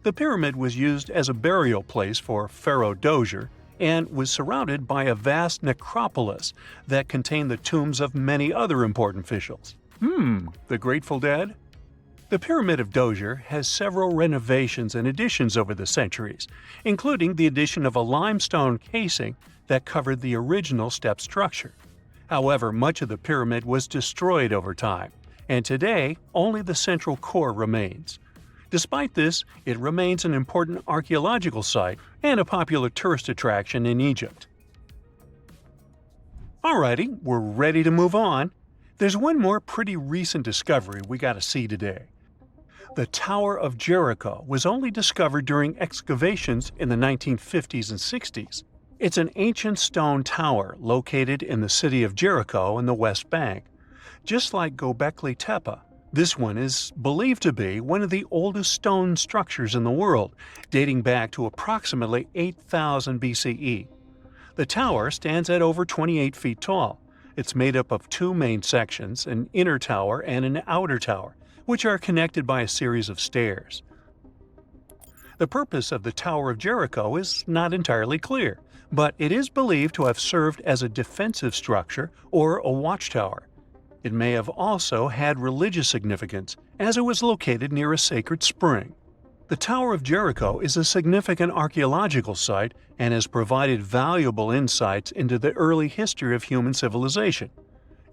The pyramid was used as a burial place for Pharaoh Djoser and was surrounded by a vast necropolis that contained the tombs of many other important officials. The Grateful Dead? The Pyramid of Djoser has several renovations and additions over the centuries, including the addition of a limestone casing that covered the original step structure. However, much of the pyramid was destroyed over time, and today only the central core remains. Despite this, it remains an important archaeological site and a popular tourist attraction in Egypt. Alrighty, we're ready to move on. There's one more pretty recent discovery we gotta see today. The Tower of Jericho was only discovered during excavations in the 1950s and 60s. It's an ancient stone tower located in the city of Jericho in the West Bank. Just like Göbekli Tepe, this one is believed to be one of the oldest stone structures in the world, dating back to approximately 8000 BCE. The tower stands at over 28 feet tall. It's made up of 2 main sections, an inner tower and an outer tower, which are connected by a series of stairs. The purpose of the Tower of Jericho is not entirely clear, but it is believed to have served as a defensive structure or a watchtower. It may have also had religious significance, as it was located near a sacred spring. The Tower of Jericho is a significant archaeological site and has provided valuable insights into the early history of human civilization.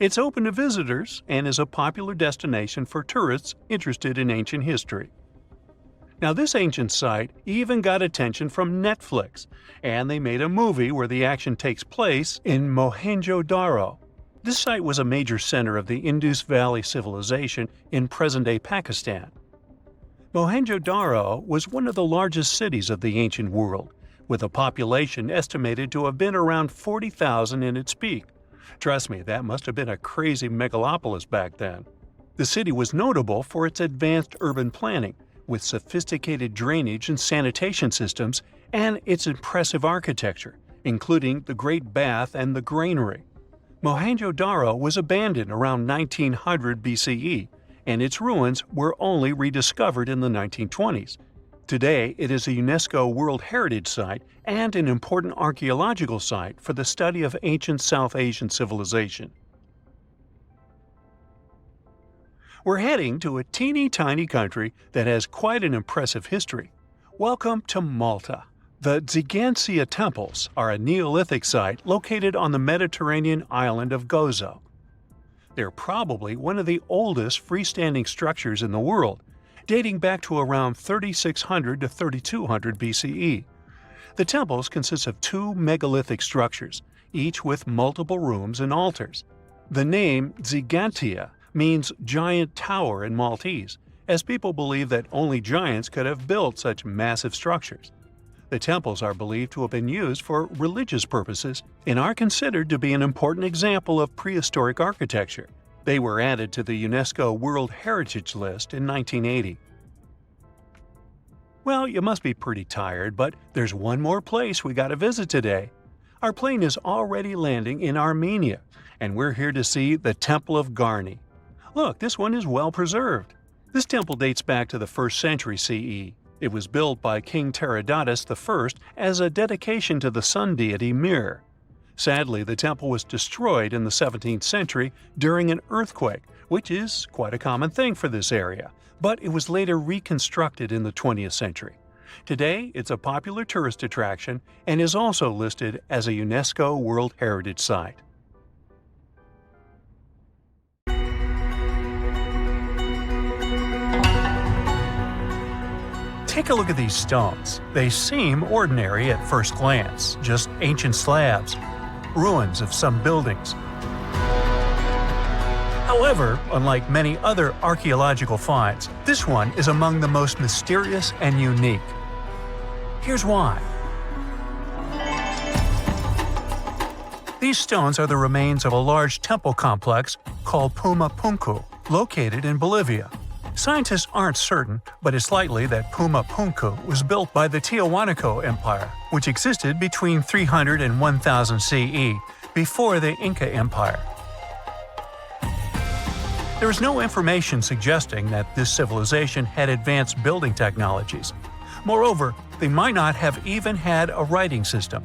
It's open to visitors and is a popular destination for tourists interested in ancient history. Now, this ancient site even got attention from Netflix, and they made a movie where the action takes place in Mohenjo-Daro. This site was a major center of the Indus Valley civilization in present-day Pakistan. Mohenjo-Daro was one of the largest cities of the ancient world, with a population estimated to have been around 40,000 in its peak. Trust me, that must have been a crazy megalopolis back then. The city was notable for its advanced urban planning, with sophisticated drainage and sanitation systems, and its impressive architecture, including the Great Bath and the Granary. Mohenjo-Daro was abandoned around 1900 BCE, and its ruins were only rediscovered in the 1920s. Today, it is a UNESCO World Heritage Site and an important archaeological site for the study of ancient South Asian civilization. We're heading to a teeny-tiny country that has quite an impressive history. Welcome to Malta. The Tsigansia Temples are a Neolithic site located on the Mediterranean island of Gozo. They're probably one of the oldest freestanding structures in the world, dating back to around 3600 to 3200 BCE. The temples consist of 2 megalithic structures, each with multiple rooms and altars. The name Gigantia means giant tower in Maltese, as people believe that only giants could have built such massive structures. The temples are believed to have been used for religious purposes and are considered to be an important example of prehistoric architecture. They were added to the UNESCO World Heritage List in 1980. Well, you must be pretty tired, but there's one more place we gotta visit today. Our plane is already landing in Armenia, and we're here to see the Temple of Garni. Look, this one is well preserved. This temple dates back to the 1st century CE. It was built by King Tiridates I as a dedication to the sun deity Mir. Sadly, the temple was destroyed in the 17th century during an earthquake, which is quite a common thing for this area, but it was later reconstructed in the 20th century. Today, it's a popular tourist attraction and is also listed as a UNESCO World Heritage Site. Take a look at these stones. They seem ordinary at first glance, just ancient slabs, ruins of some buildings. However, unlike many other archaeological finds, this one is among the most mysterious and unique. Here's why. These stones are the remains of a large temple complex called Puma Punku, located in Bolivia. Scientists aren't certain, but it's likely that Puma Punku was built by the Tiahuanaco Empire, which existed between 300 and 1000 CE, before the Inca Empire. There is no information suggesting that this civilization had advanced building technologies. Moreover, they might not have even had a writing system.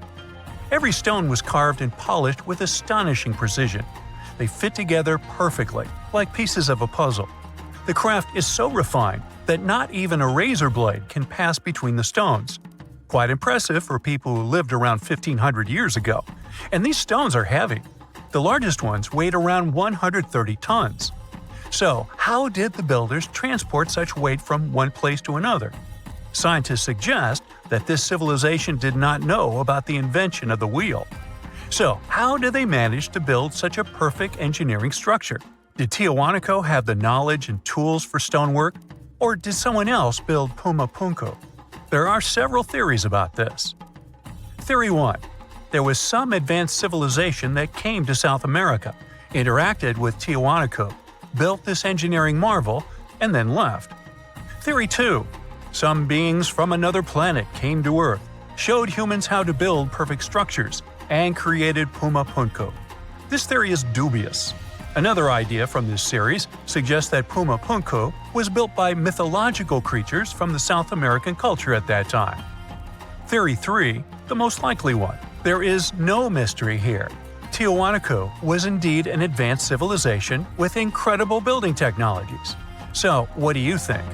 Every stone was carved and polished with astonishing precision. They fit together perfectly, like pieces of a puzzle. The craft is so refined that not even a razor blade can pass between the stones. Quite impressive for people who lived around 1500 years ago. And these stones are heavy. The largest ones weighed around 130 tons. So, how did the builders transport such weight from one place to another? Scientists suggest that this civilization did not know about the invention of the wheel. So, how did they manage to build such a perfect engineering structure? Did Tiahuanaco have the knowledge and tools for stonework? Or did someone else build Puma Punku? There are several theories about this. Theory 1. There was some advanced civilization that came to South America, interacted with Tiahuanaco, built this engineering marvel, and then left. Theory 2. Some beings from another planet came to Earth, showed humans how to build perfect structures, and created Puma Punku. This theory is dubious. Another idea from this series suggests that Puma Punku was built by mythological creatures from the South American culture at that time. Theory 3, the most likely one. There is no mystery here. Tiahuanaco was indeed an advanced civilization with incredible building technologies. So, what do you think?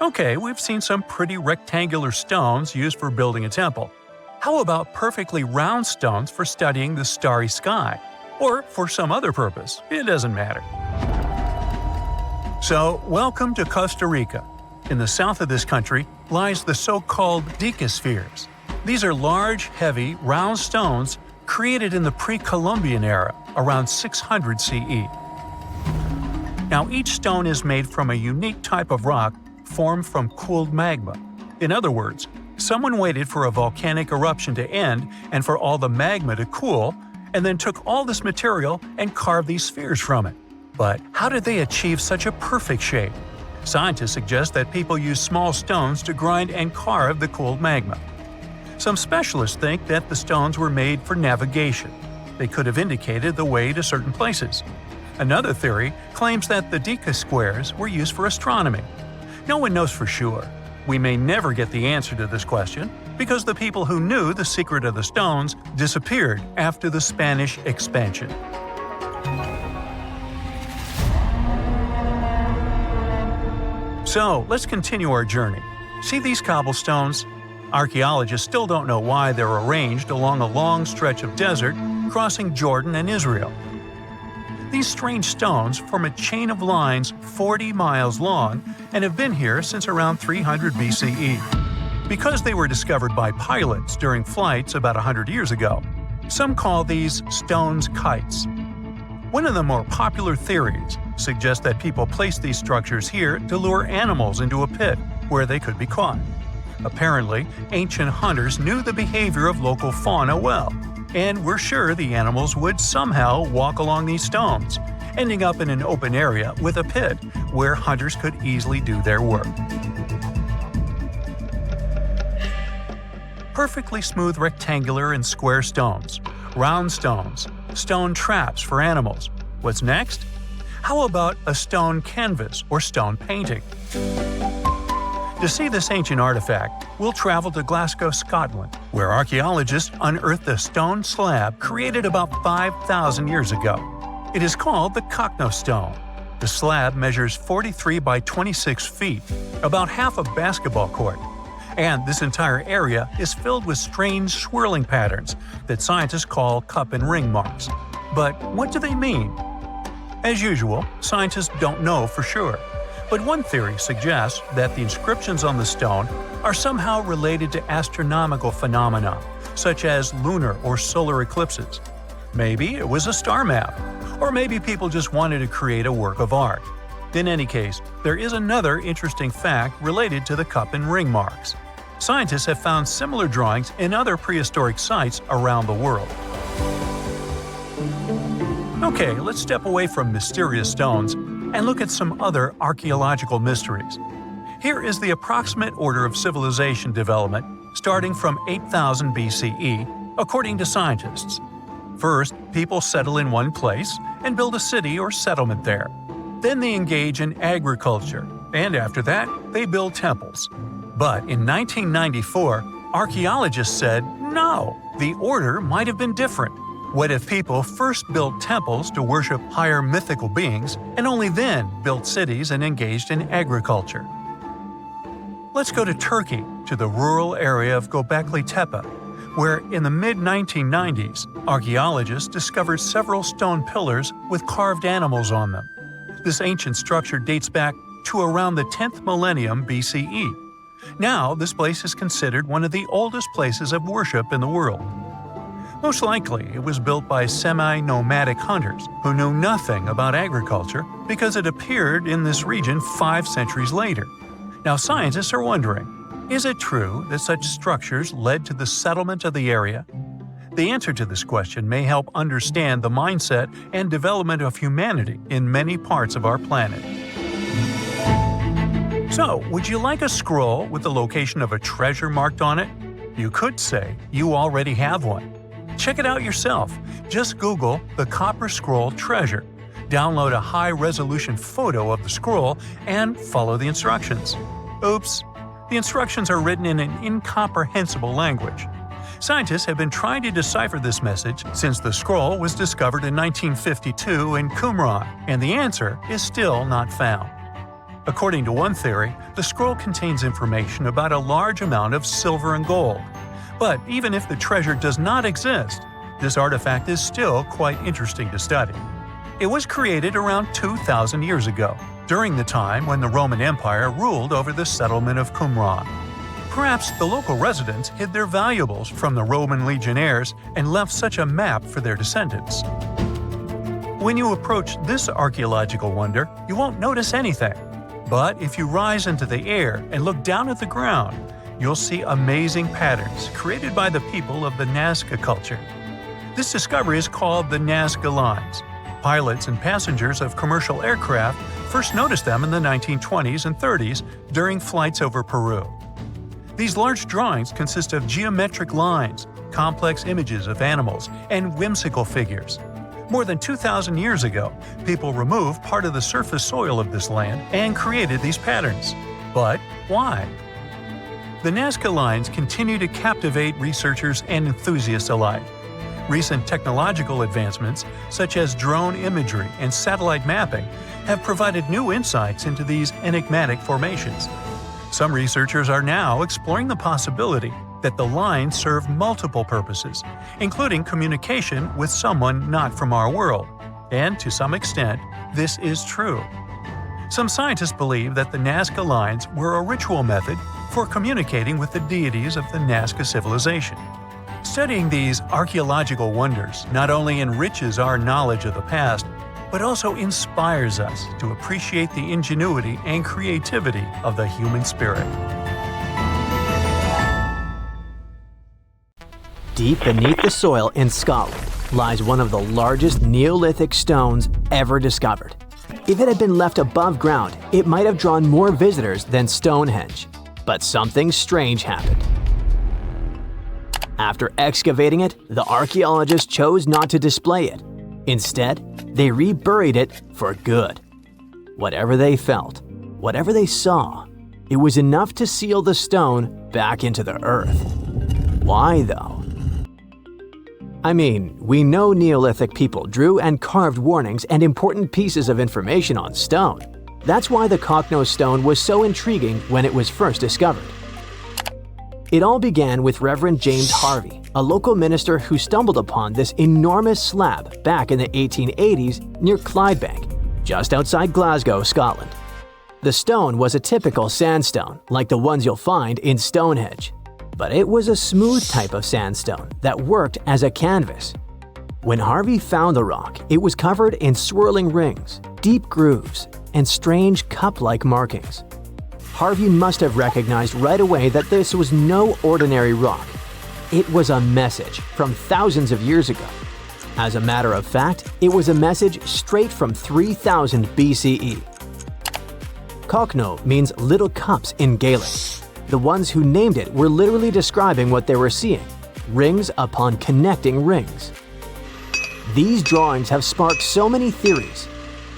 Okay, we've seen some pretty rectangular stones used for building a temple. How about perfectly round stones for studying the starry sky? Or for some other purpose, it doesn't matter. So, welcome to Costa Rica. In the south of this country lies the so-called dicaspheres. These are large, heavy, round stones created in the pre-Columbian era, around 600 CE. Now, each stone is made from a unique type of rock formed from cooled magma. In other words, someone waited for a volcanic eruption to end and for all the magma to cool, and then took all this material and carved these spheres from it. But how did they achieve such a perfect shape? Scientists suggest that people used small stones to grind and carve the cooled magma. Some specialists think that the stones were made for navigation. They could have indicated the way to certain places. Another theory claims that the Deca squares were used for astronomy. No one knows for sure. We may never get the answer to this question because the people who knew the secret of the stones disappeared after the Spanish expansion. So, let's continue our journey. See these cobblestones? Archaeologists still don't know why they're arranged along a long stretch of desert crossing Jordan and Israel. These strange stones form a chain of lines 40 miles long and have been here since around 300 BCE. Because they were discovered by pilots during flights about 100 years ago, some call these stones kites. One of the more popular theories suggests that people placed these structures here to lure animals into a pit where they could be caught. Apparently, ancient hunters knew the behavior of local fauna well, and were sure the animals would somehow walk along these stones, ending up in an open area with a pit where hunters could easily do their work. Perfectly smooth rectangular and square stones, round stones, stone traps for animals. What's next? How about a stone canvas or stone painting? To see this ancient artifact, we'll travel to Glasgow, Scotland, where archaeologists unearthed a stone slab created about 5,000 years ago. It is called the Cockno Stone. The slab measures 43 by 26 feet, about half a basketball court. And this entire area is filled with strange swirling patterns that scientists call cup and ring marks. But what do they mean? As usual, scientists don't know for sure. But one theory suggests that the inscriptions on the stone are somehow related to astronomical phenomena, such as lunar or solar eclipses. Maybe it was a star map, or maybe people just wanted to create a work of art. In any case, there is another interesting fact related to the cup and ring marks. Scientists have found similar drawings in other prehistoric sites around the world. Okay, let's step away from mysterious stones and look at some other archaeological mysteries. Here is the approximate order of civilization development starting from 8000 BCE, according to scientists. First, people settle in one place and build a city or settlement there. Then they engage in agriculture, and after that, they build temples. But in 1994, archaeologists said, no, the order might have been different. What if people first built temples to worship higher mythical beings, and only then built cities and engaged in agriculture? Let's go to Turkey, to the rural area of Göbekli Tepe, where in the mid-1990s, archaeologists discovered several stone pillars with carved animals on them. This ancient structure dates back to around the 10th millennium BCE. Now, this place is considered one of the oldest places of worship in the world. Most likely, it was built by semi-nomadic hunters who knew nothing about agriculture because it appeared in this region 5 centuries later. Now, scientists are wondering, is it true that such structures led to the settlement of the area? The answer to this question may help understand the mindset and development of humanity in many parts of our planet. So, would you like a scroll with the location of a treasure marked on it? You could say you already have one. Check it out yourself. Just Google the Copper Scroll Treasure. Download a high-resolution photo of the scroll and follow the instructions. Oops! The instructions are written in an incomprehensible language. Scientists have been trying to decipher this message since the scroll was discovered in 1952 in Qumran, and the answer is still not found. According to one theory, the scroll contains information about a large amount of silver and gold. But even if the treasure does not exist, this artifact is still quite interesting to study. It was created around 2,000 years ago, during the time when the Roman Empire ruled over the settlement of Qumran. Perhaps the local residents hid their valuables from the Roman legionnaires and left such a map for their descendants. When you approach this archaeological wonder, you won't notice anything. But if you rise into the air and look down at the ground, you'll see amazing patterns created by the people of the Nazca culture. This discovery is called the Nazca Lines. Pilots and passengers of commercial aircraft first noticed them in the 1920s and 30s during flights over Peru. These large drawings consist of geometric lines, complex images of animals, and whimsical figures. More than 2,000 years ago, people removed part of the surface soil of this land and created these patterns. But why? The Nazca Lines continue to captivate researchers and enthusiasts alike. Recent technological advancements, such as drone imagery and satellite mapping, have provided new insights into these enigmatic formations. Some researchers are now exploring the possibility that the lines serve multiple purposes, including communication with someone not from our world. And to some extent, this is true. Some scientists believe that the Nazca Lines were a ritual method for communicating with the deities of the Nazca civilization. Studying these archaeological wonders not only enriches our knowledge of the past, but also inspires us to appreciate the ingenuity and creativity of the human spirit. Deep beneath the soil in Scotland lies one of the largest Neolithic stones ever discovered. If it had been left above ground, it might have drawn more visitors than Stonehenge. But something strange happened. After excavating it, the archaeologists chose not to display it. Instead, they reburied it for good. Whatever they felt, whatever they saw, it was enough to seal the stone back into the earth. Why though? I mean, we know Neolithic people drew and carved warnings and important pieces of information on stone. That's why the Cocknose stone was so intriguing when it was first discovered. It all began with Reverend James Harvey, a local minister who stumbled upon this enormous slab back in the 1880s near Clydebank, just outside Glasgow, Scotland. The stone was a typical sandstone, like the ones you'll find in Stonehenge. But it was a smooth type of sandstone that worked as a canvas. When Harvey found the rock, it was covered in swirling rings, deep grooves, and strange cup-like markings. Harvey must have recognized right away that this was no ordinary rock. It was a message from thousands of years ago. As a matter of fact, it was a message straight from 3000 BCE. Cockno means little cups in Gaelic. The ones who named it were literally describing what they were seeing, rings upon connecting rings. These drawings have sparked so many theories.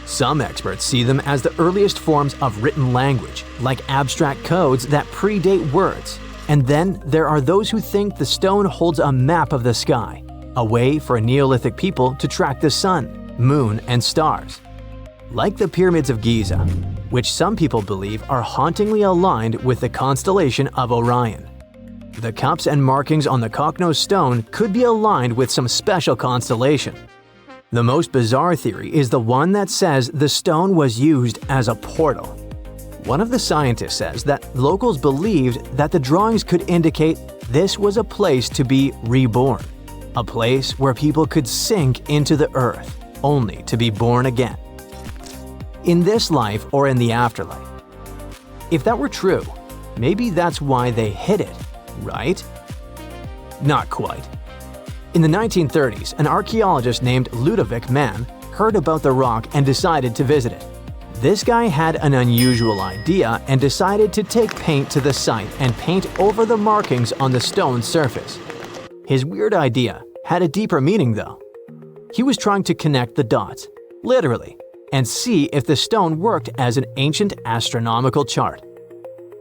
Some experts see them as the earliest forms of written language, like abstract codes that predate words. And then there are those who think the stone holds a map of the sky, a way for Neolithic people to track the sun, moon, and stars. Like the pyramids of Giza, which some people believe are hauntingly aligned with the constellation of Orion. The cups and markings on the Cocknose stone could be aligned with some special constellation. The most bizarre theory is the one that says the stone was used as a portal. One of the scientists says that locals believed that the drawings could indicate this was a place to be reborn, a place where people could sink into the earth, only to be born again. In this life or in the afterlife. If that were true, maybe that's why they hid it, right? Not quite. In the 1930s, an archaeologist named Ludovic Mann heard about the rock and decided to visit it. This guy had an unusual idea and decided to take paint to the site and paint over the markings on the stone's surface. His weird idea had a deeper meaning though. He was trying to connect the dots, literally, and see if the stone worked as an ancient astronomical chart.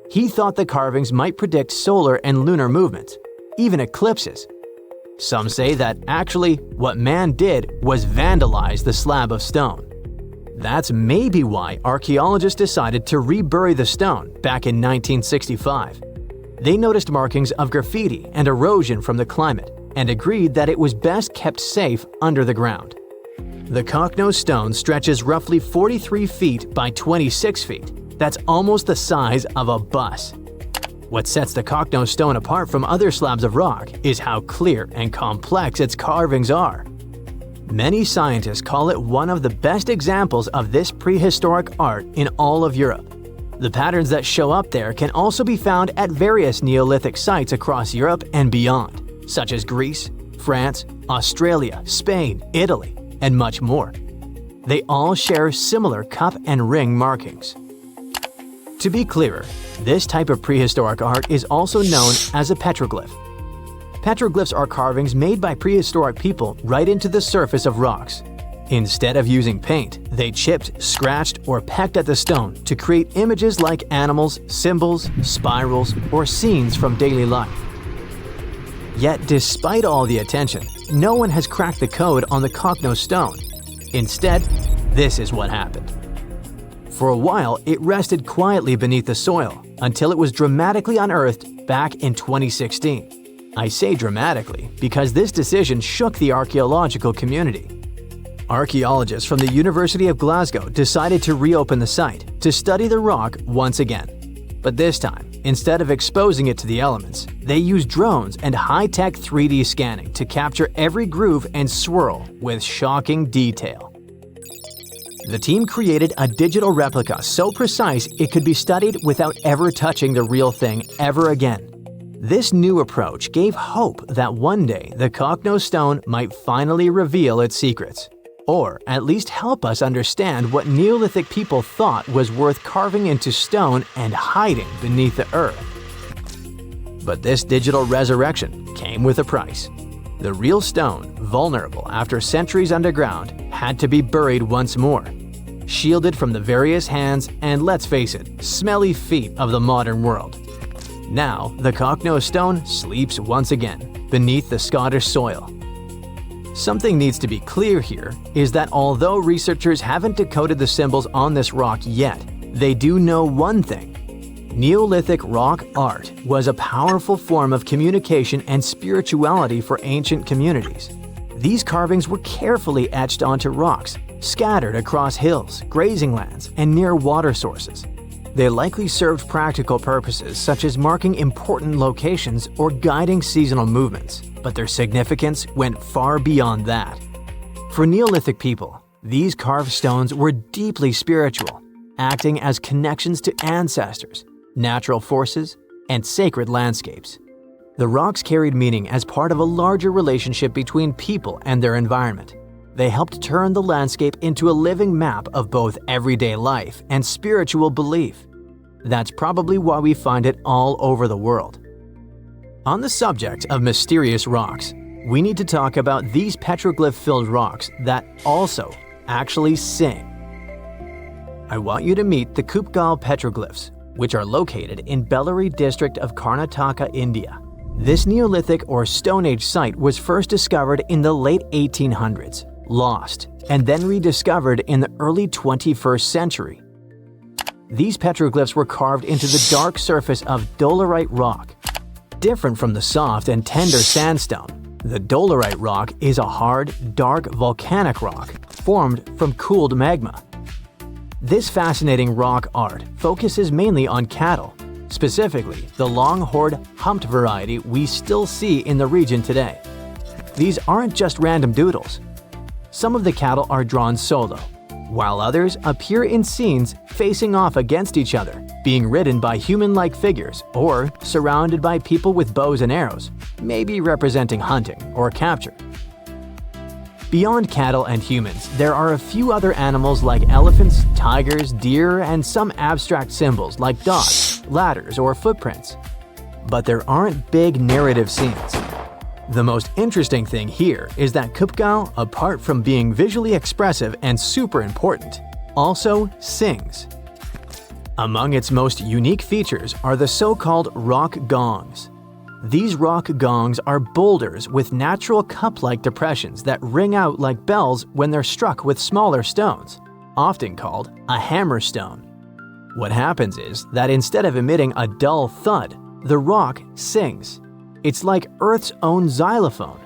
He thought the carvings might predict solar and lunar movements, even eclipses. Some say that actually what man did was vandalize the slab of stone. That's maybe why archaeologists decided to rebury the stone back in 1965. They noticed markings of graffiti and erosion from the climate and agreed that it was best kept safe under the ground. The Cocknose stone stretches roughly 43 feet by 26 feet. That's almost the size of a bus. What sets the Cocknose stone apart from other slabs of rock is how clear and complex its carvings are. Many scientists call it one of the best examples of this prehistoric art in all of Europe. The patterns that show up there can also be found at various Neolithic sites across Europe and beyond, such as Greece, France, Australia, Spain, Italy, and much more. They all share similar cup and ring markings. To be clearer, this type of prehistoric art is also known as a petroglyph. Petroglyphs are carvings made by prehistoric people right into the surface of rocks. Instead of using paint, they chipped, scratched, or pecked at the stone to create images like animals, symbols, spirals, or scenes from daily life. Yet despite all the attention, no one has cracked the code on the Cocknose stone. Instead, this is what happened. For a while, it rested quietly beneath the soil until it was dramatically unearthed back in 2016. I say dramatically because this decision shook the archaeological community. Archaeologists from the University of Glasgow decided to reopen the site to study the rock once again. But this time, Instead of exposing it to the elements, they used drones and high-tech 3D scanning to capture every groove and swirl with shocking detail. The team created a digital replica so precise it could be studied without ever touching the real thing ever again. This new approach gave hope that one day the Cockno stone might finally reveal its secrets, or at least help us understand what Neolithic people thought was worth carving into stone and hiding beneath the earth. But this digital resurrection came with a price. The real stone, vulnerable after centuries underground, had to be buried once more, shielded from the various hands and, let's face it, smelly feet of the modern world. Now, the Cockno stone sleeps once again beneath the Scottish soil. Something needs to be clear here is that although researchers haven't decoded the symbols on this rock yet, they do know one thing. Neolithic rock art was a powerful form of communication and spirituality for ancient communities. These carvings were carefully etched onto rocks, scattered across hills, grazing lands, and near water sources. They likely served practical purposes such as marking important locations or guiding seasonal movements, but their significance went far beyond that. For Neolithic people, these carved stones were deeply spiritual, acting as connections to ancestors, natural forces, and sacred landscapes. The rocks carried meaning as part of a larger relationship between people and their environment. They helped turn the landscape into a living map of both everyday life and spiritual belief. That's probably why we find it all over the world. On the subject of mysterious rocks, we need to talk about these petroglyph-filled rocks that also actually sing. I want you to meet the Kupgal petroglyphs, which are located in Bellary district of Karnataka, India. This Neolithic or Stone Age site was first discovered in the late 1800s, lost, and then rediscovered in the early 21st century. These petroglyphs were carved into the dark surface of dolerite rock. Different from the soft and tender sandstone, the dolerite rock is a hard, dark volcanic rock formed from cooled magma. This fascinating rock art focuses mainly on cattle, specifically the long-horned humped variety we still see in the region today. These aren't just random doodles. Some of the cattle are drawn solo, while others appear in scenes facing off against each other, being ridden by human-like figures or surrounded by people with bows and arrows, maybe representing hunting or capture. Beyond cattle and humans, there are a few other animals like elephants, tigers, deer, and some abstract symbols like dots, ladders, or footprints. But there aren't big narrative scenes. The most interesting thing here is that Kupgal, apart from being visually expressive and super important, also sings. Among its most unique features are the so-called rock gongs. These rock gongs are boulders with natural cup-like depressions that ring out like bells when they're struck with smaller stones, often called a hammer stone. What happens is that instead of emitting a dull thud, the rock sings. It's like Earth's own xylophone.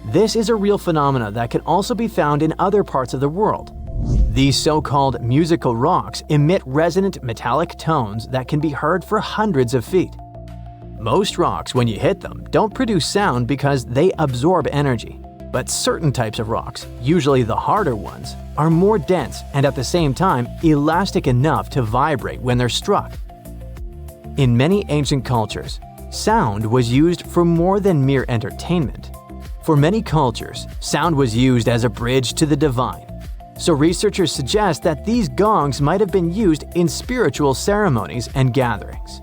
This is a real phenomena that can also be found in other parts of the world. These so-called musical rocks emit resonant metallic tones that can be heard for hundreds of feet. Most rocks, when you hit them, don't produce sound because they absorb energy. But certain types of rocks, usually the harder ones, are more dense and at the same time elastic enough to vibrate when they're struck. In many ancient cultures, sound was used for more than mere entertainment. For many cultures, sound was used as a bridge to the divine. So researchers suggest that these gongs might have been used in spiritual ceremonies and gatherings.